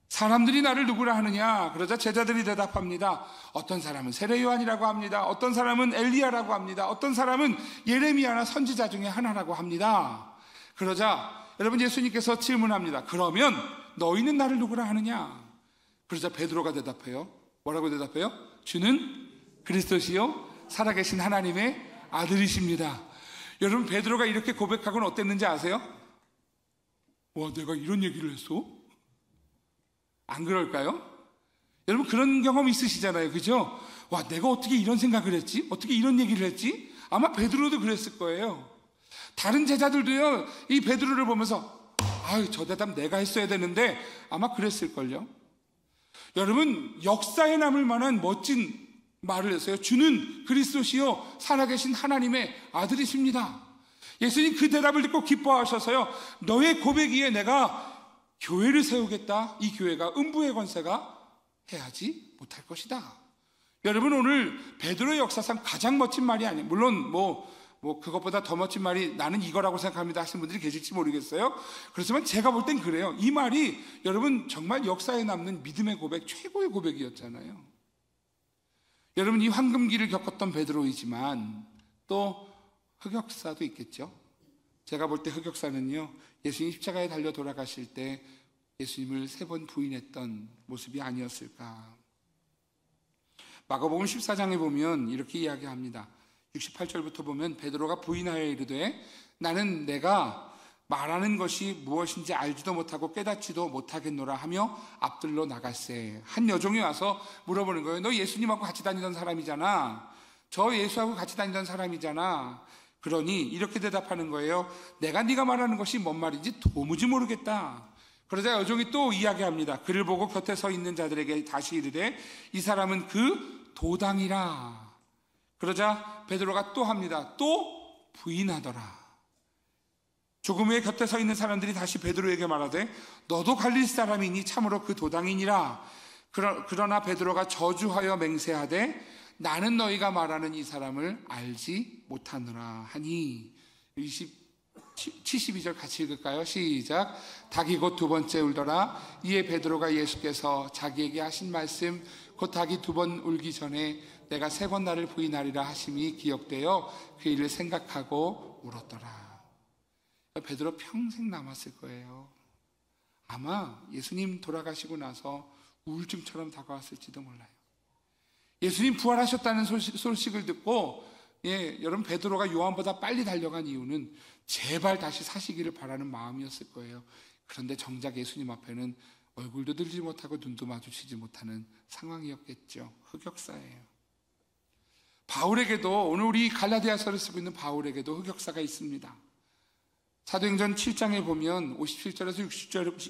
사람들이 나를 누구라 하느냐? 그러자 제자들이 대답합니다. 어떤 사람은 세례 요한이라고 합니다. 어떤 사람은 엘리야라고 합니다. 어떤 사람은 예레미야나 선지자 중에 하나라고 합니다. 그러자 여러분 예수님께서 질문합니다. 그러면 너희는 나를 누구라 하느냐? 그러자 베드로가 대답해요. 뭐라고 대답해요? 주는 그리스도시요 살아계신 하나님의 아들이십니다. 여러분 베드로가 이렇게 고백하고는 어땠는지 아세요? 와, 내가 이런 얘기를 했어? 안 그럴까요? 여러분 그런 경험 있으시잖아요, 그죠? 와, 내가 어떻게 이런 생각을 했지? 어떻게 이런 얘기를 했지? 아마 베드로도 그랬을 거예요. 다른 제자들도요, 이 베드로를 보면서 아유, 저 대답 내가 했어야 되는데 아마 그랬을걸요. 여러분 역사에 남을 만한 멋진 말을 했어요. 주는 그리스도시요 살아계신 하나님의 아들이십니다. 예수님 그 대답을 듣고 기뻐하셔서요, 너의 고백 위에 내가 교회를 세우겠다. 이 교회가 음부의 권세가 해하지 못할 것이다. 여러분 오늘 베드로의 역사상 가장 멋진 말이 아니에요. 물론 그것보다 더 멋진 말이 나는 이거라고 생각합니다 하시는 분들이 계실지 모르겠어요. 그렇지만 제가 볼 땐 그래요. 이 말이 여러분 정말 역사에 남는 믿음의 고백, 최고의 고백이었잖아요. 여러분 이 황금기를 겪었던 베드로이지만 또 흑역사도 있겠죠. 제가 볼 때 흑역사는요, 예수님 십자가에 달려 돌아가실 때 예수님을 3번 부인했던 모습이 아니었을까. 마가복음 14장에 보면 이렇게 이야기합니다. 68절부터 보면 베드로가 부인하여 이르되 나는 내가 말하는 것이 무엇인지 알지도 못하고 깨닫지도 못하겠노라 하며 앞들로 나갈세. 한 여종이 와서 물어보는 거예요. 너 예수님하고 같이 다니던 사람이잖아. 저 예수하고 같이 다니던 사람이잖아. 그러니 이렇게 대답하는 거예요. 내가 네가 말하는 것이 뭔 말인지 도무지 모르겠다. 그러자 여종이 또 이야기합니다. 그를 보고 곁에 서 있는 자들에게 다시 이르되 이 사람은 그 도당이라. 그러자 베드로가 또 합니다. 또 부인하더라. 조금 후에 곁에 서 있는 사람들이 다시 베드로에게 말하되 너도 갈릴 사람이니 참으로 그 도당이니라. 그러나 베드로가 저주하여 맹세하되 나는 너희가 말하는 이 사람을 알지 못하노라 하니. 72절 같이 읽을까요? 시작. 닭이 곧 2번째 울더라. 이에 베드로가 예수께서 자기에게 하신 말씀 곧 닭이 2번 울기 전에 내가 3번 나를 부인하리라 하심이 기억되어 그 일을 생각하고 울었더라. 베드로 평생 남았을 거예요. 아마 예수님 돌아가시고 나서 우울증처럼 다가왔을지도 몰라요. 예수님 부활하셨다는 소식을 듣고 여러분 베드로가 요한보다 빨리 달려간 이유는 제발 다시 사시기를 바라는 마음이었을 거예요. 그런데 정작 예수님 앞에는 얼굴도 들지 못하고 눈도 마주치지 못하는 상황이었겠죠. 흑역사예요. 바울에게도, 오늘 우리 갈라디아서를 쓰고 있는 바울에게도 흑역사가 있습니다. 사도행전 7장에 보면 57절에서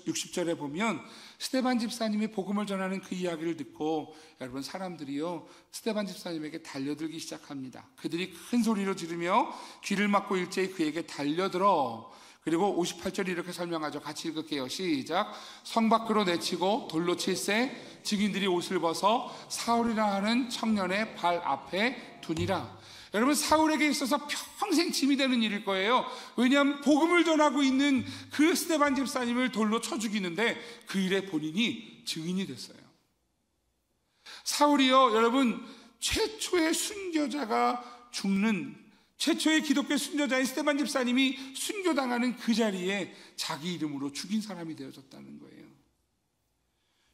60절에 보면 스데반 집사님이 복음을 전하는 그 이야기를 듣고 여러분 사람들이요 스데반 집사님에게 달려들기 시작합니다. 그들이 큰 소리로 지르며 귀를 막고 일제히 그에게 달려들어, 그리고 58절 이렇게 설명하죠. 같이 읽을게요. 시작. 성 밖으로 내치고 돌로 칠세, 증인들이 옷을 벗어 사울이라 하는 청년의 발 앞에 두니라. 여러분, 사울에게 있어서 평생 짐이 되는 일일 거예요. 왜냐하면 복음을 전하고 있는 그 스데반 집사님을 돌로 쳐 죽이는데 그 일에 본인이 증인이 됐어요. 사울이요, 여러분, 최초의 순교자가 죽는, 최초의 기독교 순교자인 스데반 집사님이 순교당하는 그 자리에 자기 이름으로 죽인 사람이 되어졌다는 거예요.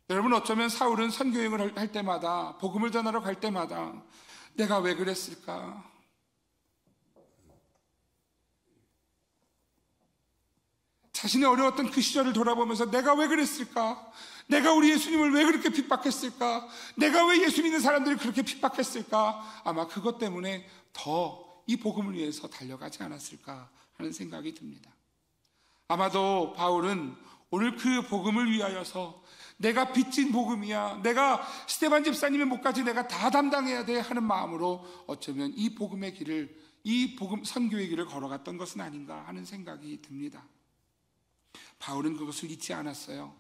여러분, 어쩌면 사울은 선교행을 할 때마다, 복음을 전하러 갈 때마다 내가 왜 그랬을까? 자신의 어려웠던 그 시절을 돌아보면서 내가 왜 그랬을까? 내가 우리 예수님을 왜 그렇게 핍박했을까? 내가 왜 예수 믿는 사람들을 그렇게 핍박했을까? 아마 그것 때문에 더 이 복음을 위해서 달려가지 않았을까 하는 생각이 듭니다. 아마도 바울은 오늘 그 복음을 위하여서 내가 빚진 복음이야, 내가 스데반 집사님의 몫까지 내가 다 담당해야 돼 하는 마음으로 어쩌면 이 복음의 길을, 이 복음 선교의 길을 걸어갔던 것은 아닌가 하는 생각이 듭니다. 바울은 그것을 잊지 않았어요.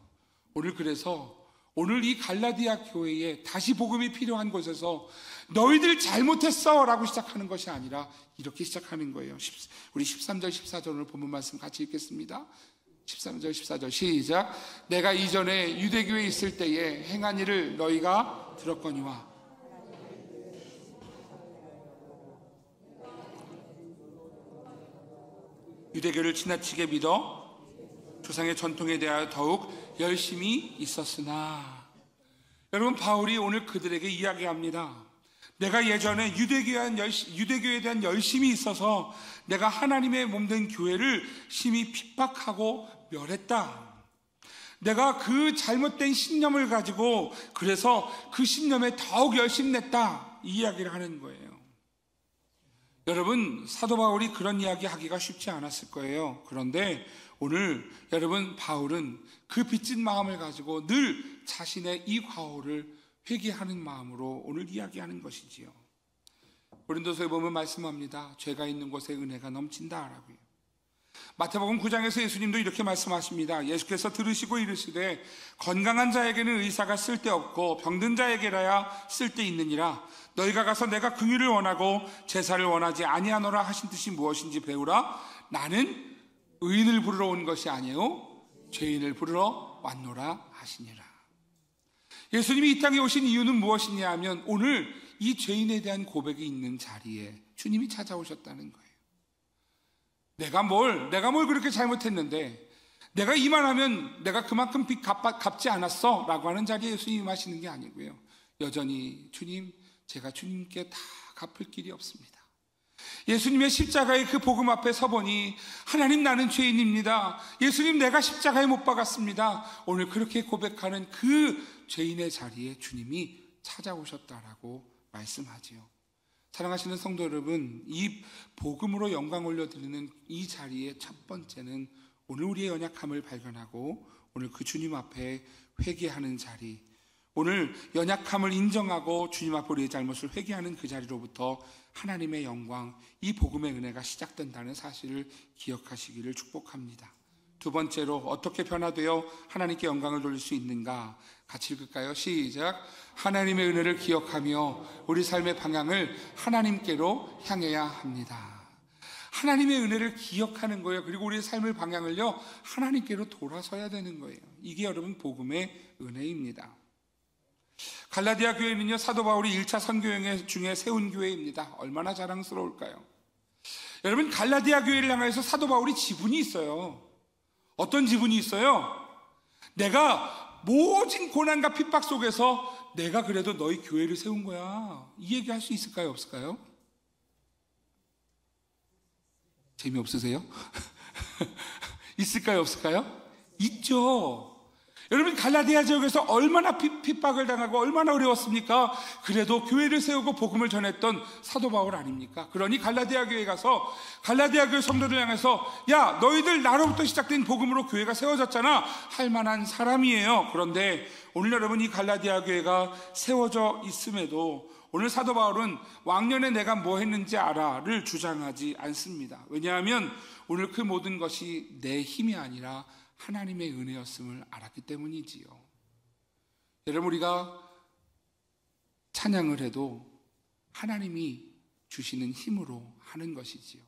그래서 오늘 이 갈라디아 교회에 다시 복음이 필요한 곳에서 너희들 잘못했어 라고 시작하는 것이 아니라 이렇게 시작하는 거예요. 우리 13절 14절 오늘 본문 말씀 같이 읽겠습니다. 13절 14절 시작. 내가 이전에 유대교에 있을 때에 행한 일을 너희가 들었거니와. 유대교를 지나치게 믿어 조상의 전통에 대하여 더욱 열심히 있었으나. 여러분, 바울이 오늘 그들에게 이야기합니다. 내가 예전에 유대교에 대한 열심이 있어서 내가 하나님의 몸된 교회를 심히 핍박하고 멸했다. 내가 그 잘못된 신념을 가지고 그래서 그 신념에 더욱 열심냈다, 이 이야기를 하는 거예요. 여러분, 사도 바울이 그런 이야기 하기가 쉽지 않았을 거예요. 그런데 오늘 여러분, 바울은 그 빚진 마음을 가지고 늘 자신의 이 과오를 회개하는 마음으로 오늘 이야기하는 것이지요. 고린도서에 보면 말씀합니다. 죄가 있는 곳에 은혜가 넘친다라고요. 마태복음 9장에서 예수님도 이렇게 말씀하십니다. 예수께서 들으시고 이르시되 건강한 자에게는 의사가 쓸데없고 병든 자에게라야 쓸데있느니라. 너희가 가서 내가 긍휼을 원하고 제사를 원하지 아니하노라 하신 뜻이 무엇인지 배우라. 나는 의인을 부르러 온 것이 아니요 죄인을 부르러 왔노라 하시니라. 예수님이 이 땅에 오신 이유는 무엇이냐 하면 오늘 이 죄인에 대한 고백이 있는 자리에 주님이 찾아오셨다는 거예요. 내가 뭘 그렇게 잘못했는데 내가 이만하면 내가 그만큼 빚 갚지 않았어 라고 하는 자리에 예수님이 임하시는 게 아니고요. 여전히 주님, 제가 주님께 다 갚을 길이 없습니다. 예수님의 십자가의 그 복음 앞에 서보니 하나님, 나는 죄인입니다. 예수님, 내가 십자가에 못 박았습니다. 오늘 그렇게 고백하는 그 죄인의 자리에 주님이 찾아오셨다라고 말씀하지요. 사랑하시는 성도 여러분, 이 복음으로 영광 올려드리는 이 자리의 첫 번째는 오늘 우리의 연약함을 발견하고 오늘 그 주님 앞에 회개하는 자리, 오늘 연약함을 인정하고 주님 앞에 우리의 잘못을 회개하는 그 자리로부터 하나님의 영광, 이 복음의 은혜가 시작된다는 사실을 기억하시기를 축복합니다. 두 번째로 어떻게 변화되어 하나님께 영광을 돌릴 수 있는가? 같이 읽을까요? 시작. 하나님의 은혜를 기억하며 우리 삶의 방향을 하나님께로 향해야 합니다. 하나님의 은혜를 기억하는 거예요. 그리고 우리의 삶의 방향을요, 하나님께로 돌아서야 되는 거예요. 이게 여러분 복음의 은혜입니다. 갈라디아 교회는요, 사도 바울이 1차 선교여행 중에 세운 교회입니다. 얼마나 자랑스러울까요? 여러분, 갈라디아 교회를 향해서 사도 바울이 지분이 있어요. 어떤 지분이 있어요? 내가 모진 고난과 핍박 속에서 내가 그래도 너희 교회를 세운 거야, 이 얘기 할 수 있을까요, 없을까요? 재미없으세요? 있을까요, 없을까요? 있죠. 여러분, 갈라디아 지역에서 얼마나 핍박을 당하고 얼마나 어려웠습니까? 그래도 교회를 세우고 복음을 전했던 사도 바울 아닙니까? 그러니 갈라디아 교회에 가서 갈라디아 교회 성도들 향해서 야, 너희들 나로부터 시작된 복음으로 교회가 세워졌잖아 할 만한 사람이에요. 그런데 오늘 여러분, 이 갈라디아 교회가 세워져 있음에도 오늘 사도 바울은 왕년에 내가 뭐 했는지 알아를 주장하지 않습니다. 왜냐하면 오늘 그 모든 것이 내 힘이 아니라 하나님의 은혜였음을 알았기 때문이지요. 여러분, 우리가 찬양을 해도 하나님이 주시는 힘으로 하는 것이지요.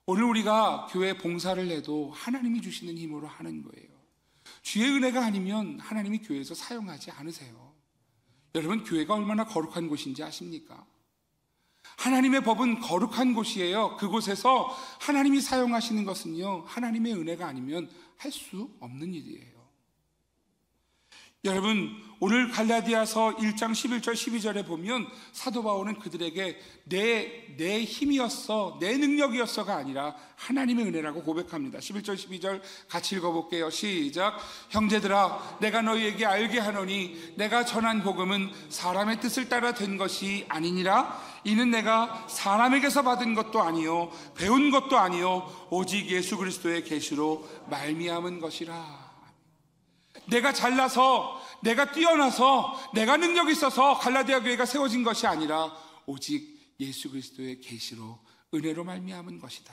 오늘 우리가 교회 봉사를 해도 하나님이 주시는 힘으로 하는 거예요. 주의 은혜가 아니면 하나님이 교회에서 사용하지 않으세요. 여러분, 교회가 얼마나 거룩한 곳인지 아십니까? 하나님의 법은 거룩한 곳이에요. 그곳에서 하나님이 사용하시는 것은요, 하나님의 은혜가 아니면 할 수 없는 일이에요. 여러분, 오늘 갈라디아서 1장 11절 12절에 보면 사도 바울은 그들에게 내 힘이었어, 내 능력이었어가 아니라 하나님의 은혜라고 고백합니다. 11절 12절 같이 읽어볼게요. 시작. 형제들아, 내가 너희에게 알게 하노니 내가 전한 복음은 사람의 뜻을 따라 된 것이 아니니라. 이는 내가 사람에게서 받은 것도 아니요 배운 것도 아니요 오직 예수 그리스도의 계시로 말미암은 것이라. 내가 잘나서, 내가 뛰어나서, 내가 능력이 있어서 갈라디아 교회가 세워진 것이 아니라 오직 예수 그리스도의 계시로, 은혜로 말미암은 것이다.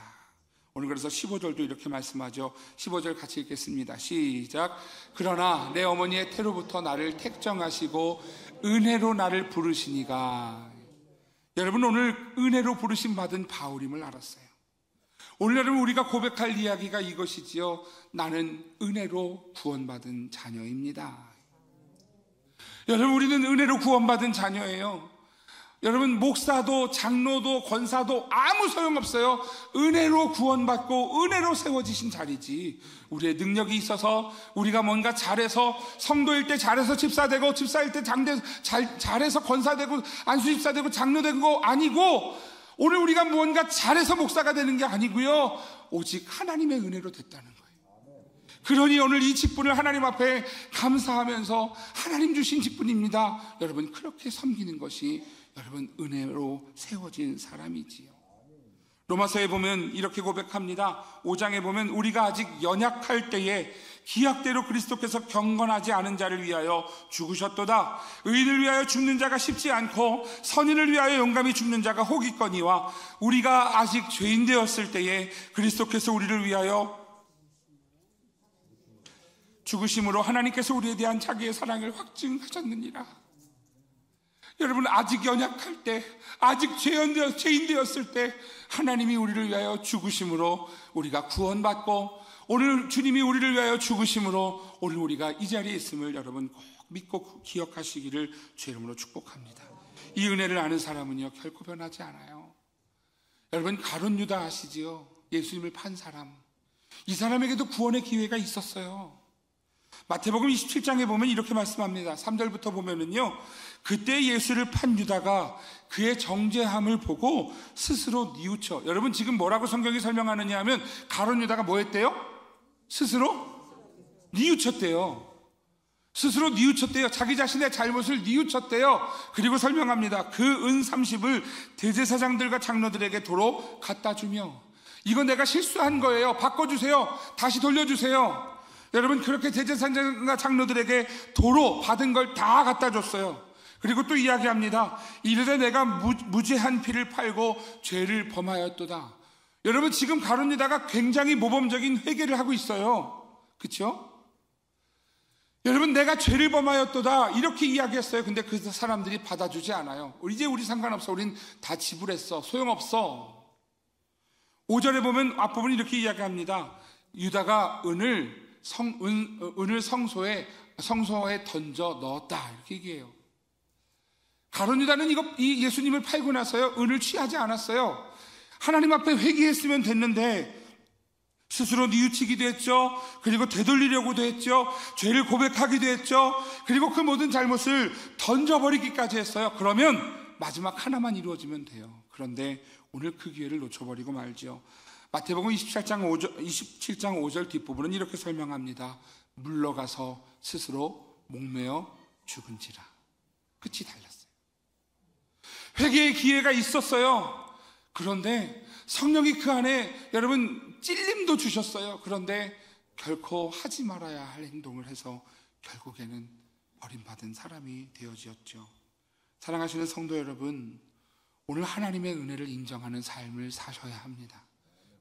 오늘 그래서 15절도 이렇게 말씀하죠. 15절 같이 읽겠습니다. 시작. 그러나 내 어머니의 태로부터 나를 택정하시고 은혜로 나를 부르시니가. 여러분, 오늘 은혜로 부르심 받은 바울임을 알았어요. 오늘 여러분, 우리가 고백할 이야기가 이것이지요. 나는 은혜로 구원받은 자녀입니다. 여러분, 우리는 은혜로 구원받은 자녀예요. 여러분, 목사도 장로도 권사도 아무 소용없어요. 은혜로 구원받고 은혜로 세워지신 자리지, 우리의 능력이 있어서 우리가 뭔가 잘해서 성도일 때 잘해서 집사되고 집사일 때 잘해서 권사되고 안수집사되고 장로된 거 아니고, 오늘 우리가 무언가 잘해서 목사가 되는 게 아니고요, 오직 하나님의 은혜로 됐다는 거예요. 그러니 오늘 이 직분을 하나님 앞에 감사하면서 하나님 주신 직분입니다. 여러분, 그렇게 섬기는 것이 여러분 은혜로 세워진 사람이지요. 로마서에 보면 이렇게 고백합니다. 5장에 보면 우리가 아직 연약할 때에 기약대로 그리스도께서 경건하지 않은 자를 위하여 죽으셨도다. 의인을 위하여 죽는 자가 쉽지 않고 선인을 위하여 용감히 죽는 자가 혹이거니와 우리가 아직 죄인 되었을 때에 그리스도께서 우리를 위하여 죽으심으로 하나님께서 우리에 대한 자기의 사랑을 확증하셨느니라. 여러분, 아직 연약할 때, 아직 죄인 되었을 때 하나님이 우리를 위하여 죽으심으로 우리가 구원받고, 오늘 주님이 우리를 위하여 죽으심으로 오늘 우리가 이 자리에 있음을 여러분 꼭 믿고 기억하시기를 주의 이름으로 축복합니다. 이 은혜를 아는 사람은요, 결코 변하지 않아요. 여러분, 가룟 유다 아시지요? 예수님을 판 사람. 이 사람에게도 구원의 기회가 있었어요. 마태복음 27장에 보면 이렇게 말씀합니다. 3절부터 보면은요, 그때 예수를 판 유다가 그의 정죄함을 보고 스스로 뉘우쳐. 여러분, 지금 뭐라고 성경이 설명하느냐 하면 가룟 유다가 뭐 했대요? 스스로 뉘우쳤대요. 스스로 뉘우쳤대요. 자기 자신의 잘못을 뉘우쳤대요. 그리고 설명합니다. 그 은 30을 대제사장들과 장로들에게 도로 갖다 주며, 이거 내가 실수한 거예요, 바꿔주세요, 다시 돌려주세요. 여러분, 그렇게 대제사장과 장로들에게 도로 받은 걸 다 갖다 줬어요. 그리고 또 이야기합니다. 이르되 내가 무죄한 피를 팔고 죄를 범하였도다. 여러분, 지금 가룟 유다가 굉장히 모범적인 회개를 하고 있어요. 그렇죠? 여러분, 내가 죄를 범하였도다 이렇게 이야기했어요. 근데 그 사람들이 받아주지 않아요. 이제 우리 상관없어, 우린 다 지불했어, 소용없어. 5절에 보면 앞부분이 이렇게 이야기합니다. 유다가 은을 성소에 던져 넣었다 이렇게 얘기해요. 가룟 유다는 이 예수님을 팔고 나서요, 은을 취하지 않았어요. 하나님 앞에 회개했으면 됐는데 스스로 뉘우치기도 했죠. 그리고 되돌리려고도 했죠. 죄를 고백하기도 했죠. 그리고 그 모든 잘못을 던져버리기까지 했어요. 그러면 마지막 하나만 이루어지면 돼요. 그런데 오늘 그 기회를 놓쳐버리고 말죠. 마태복음 27장 5절 뒷부분은 이렇게 설명합니다. 물러가서 스스로 목매어 죽은지라. 끝이 달랐어요. 회개의 기회가 있었어요. 그런데 성령이 그 안에 여러분 찔림도 주셨어요. 그런데 결코 하지 말아야 할 행동을 해서 결국에는 버림받은 사람이 되어지었죠. 사랑하시는 성도 여러분, 오늘 하나님의 은혜를 인정하는 삶을 사셔야 합니다.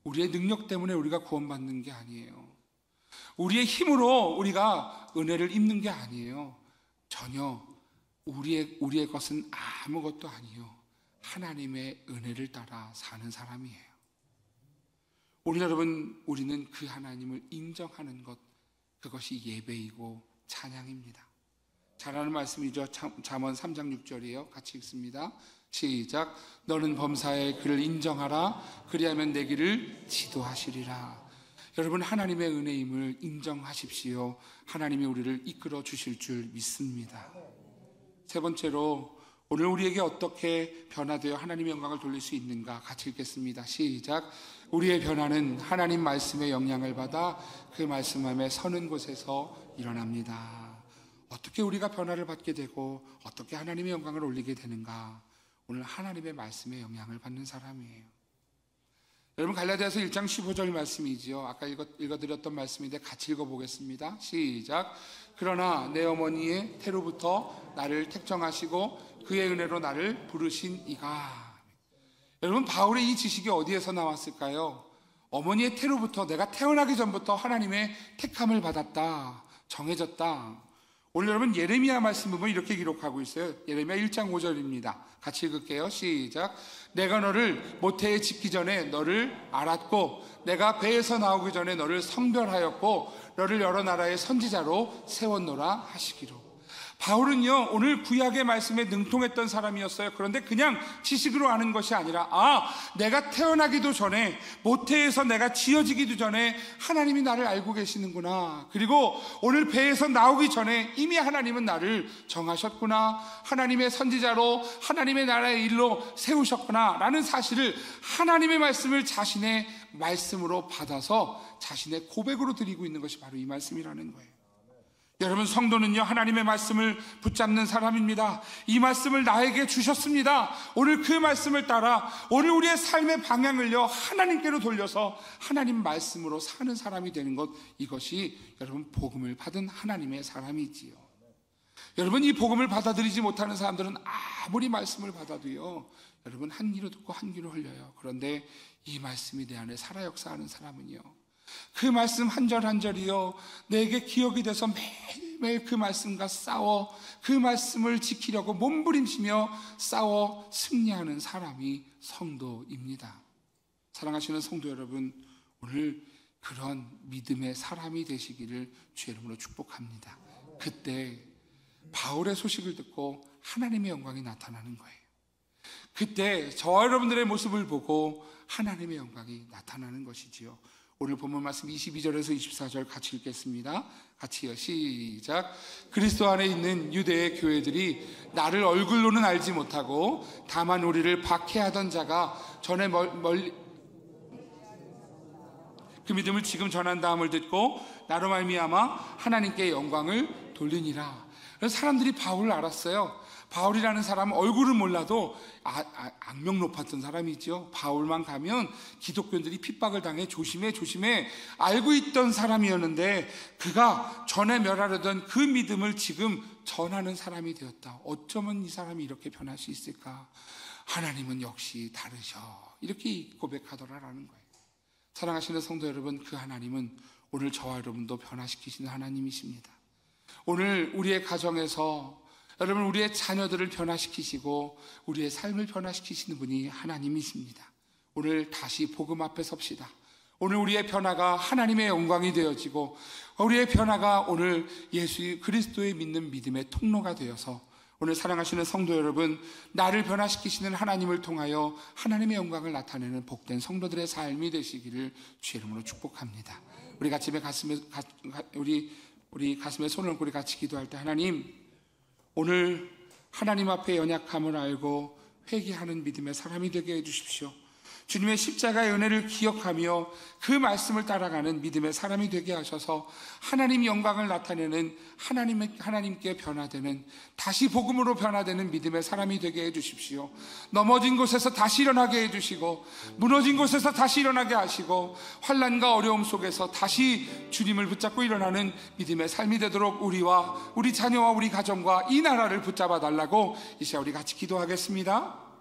우리의 능력 때문에 우리가 구원받는 게 아니에요. 우리의 힘으로 우리가 은혜를 입는 게 아니에요. 전혀 우리의 것은 아무것도 아니요, 하나님의 은혜를 따라 사는 사람이에요. 오늘 여러분, 우리는 그 하나님을 인정하는 것, 그것이 예배이고 찬양입니다. 잘 아는 말씀이죠. 잠언 3장 6절이에요. 같이 읽습니다. 시작. 너는 범사에 그를 인정하라. 그리하면 내 길을 지도하시리라. 여러분, 하나님의 은혜임을 인정하십시오. 하나님이 우리를 이끌어 주실 줄 믿습니다. 세 번째로, 오늘 우리에게 어떻게 변화되어 하나님의 영광을 돌릴 수 있는가 같이 읽겠습니다. 시작. 우리의 변화는 하나님 말씀의 영향을 받아 그 말씀 안에 서는 곳에서 일어납니다. 어떻게 우리가 변화를 받게 되고 어떻게 하나님의 영광을 올리게 되는가? 오늘 하나님의 말씀의 영향을 받는 사람이에요. 여러분, 갈라디아서 1장 15절 말씀이지요. 아까 읽어드렸던 말씀인데 같이 읽어보겠습니다. 시작. 그러나 내 어머니의 태로부터 나를 택정하시고 그의 은혜로 나를 부르신 이가. 여러분, 바울의 이 지식이 어디에서 나왔을까요? 어머니의 태로부터, 내가 태어나기 전부터 하나님의 택함을 받았다, 정해졌다. 오늘 여러분, 예레미야 말씀 보면 이렇게 기록하고 있어요. 예레미야 1장 5절입니다. 같이 읽을게요. 시작. 내가 너를 모태에 짓기 전에 너를 알았고 내가 배에서 나오기 전에 너를 성별하였고 너를 여러 나라의 선지자로 세웠노라 하시기로. 바울은요, 오늘 구약의 말씀에 능통했던 사람이었어요. 그런데 그냥 지식으로 아는 것이 아니라, 내가 태어나기도 전에, 모태에서 내가 지어지기도 전에 하나님이 나를 알고 계시는구나. 그리고 오늘 배에서 나오기 전에 이미 하나님은 나를 정하셨구나. 하나님의 선지자로 하나님의 나라의 일로 세우셨구나 라는 사실을, 하나님의 말씀을 자신의 말씀으로 받아서 자신의 고백으로 드리고 있는 것이 바로 이 말씀이라는 거예요. 여러분, 성도는요, 하나님의 말씀을 붙잡는 사람입니다. 이 말씀을 나에게 주셨습니다. 오늘 그 말씀을 따라 오늘 우리의 삶의 방향을요, 하나님께로 돌려서 하나님 말씀으로 사는 사람이 되는 것, 이것이 여러분 복음을 받은 하나님의 사람이지요. 여러분, 이 복음을 받아들이지 못하는 사람들은 아무리 말씀을 받아도요, 여러분 한 귀로 듣고 한 귀로 흘려요. 그런데 이 말씀이 내 안에 살아 역사하는 사람은요, 그 말씀 한 절 한 절이요, 내게 기억이 돼서 매일매일 그 말씀과 싸워 그 말씀을 지키려고 몸부림치며 싸워 승리하는 사람이 성도입니다. 사랑하시는 성도 여러분, 오늘 그런 믿음의 사람이 되시기를 주의 이름으로 축복합니다. 그때 바울의 소식을 듣고 하나님의 영광이 나타나는 거예요. 그때 저와 여러분들의 모습을 보고 하나님의 영광이 나타나는 것이지요. 오늘 본문 말씀 22절에서 24절 같이 읽겠습니다. 같이요. 시작. 그리스도 안에 있는 유대의 교회들이 나를 얼굴로는 알지 못하고 다만 우리를 박해하던 자가 전에 멀리 그 믿음을 지금 전한다함을 듣고 나로 말미암아 하나님께 영광을 돌리니라. 그래서 사람들이 바울을 알았어요. 바울이라는 사람은 얼굴을 몰라도 악명 높았던 사람이죠. 바울만 가면 기독교인들이 핍박을 당해 조심해 알고 있던 사람이었는데, 그가 전에 멸하려던 그 믿음을 지금 전하는 사람이 되었다. 어쩌면 이 사람이 이렇게 변할 수 있을까? 하나님은 역시 다르셔. 이렇게 고백하더라라는 거예요. 사랑하시는 성도 여러분, 그 하나님은 오늘 저와 여러분도 변화시키시는 하나님이십니다. 오늘 우리의 가정에서 여러분, 우리의 자녀들을 변화시키시고 우리의 삶을 변화시키시는 분이 하나님이십니다. 오늘 다시 복음 앞에 섭시다. 오늘 우리의 변화가 하나님의 영광이 되어지고, 우리의 변화가 오늘 예수 그리스도의 믿는 믿음의 통로가 되어서, 오늘 사랑하시는 성도 여러분, 나를 변화시키시는 하나님을 통하여 하나님의 영광을 나타내는 복된 성도들의 삶이 되시기를 주의 이름으로 축복합니다. 우리 가슴에 손을 얹고 우리 같이 기도할 때, 하나님, 오늘 하나님 앞에 연약함을 알고 회개하는 믿음의 사람이 되게 해주십시오. 주님의 십자가의 은혜를 기억하며 그 말씀을 따라가는 믿음의 사람이 되게 하셔서 하나님 영광을 나타내는 하나님께 변화되는, 다시 복음으로 변화되는 믿음의 사람이 되게 해주십시오. 넘어진 곳에서 다시 일어나게 해주시고, 무너진 곳에서 다시 일어나게 하시고, 환난과 어려움 속에서 다시 주님을 붙잡고 일어나는 믿음의 삶이 되도록 우리와 우리 자녀와 우리 가정과 이 나라를 붙잡아 달라고 이 시간 우리 같이 기도하겠습니다.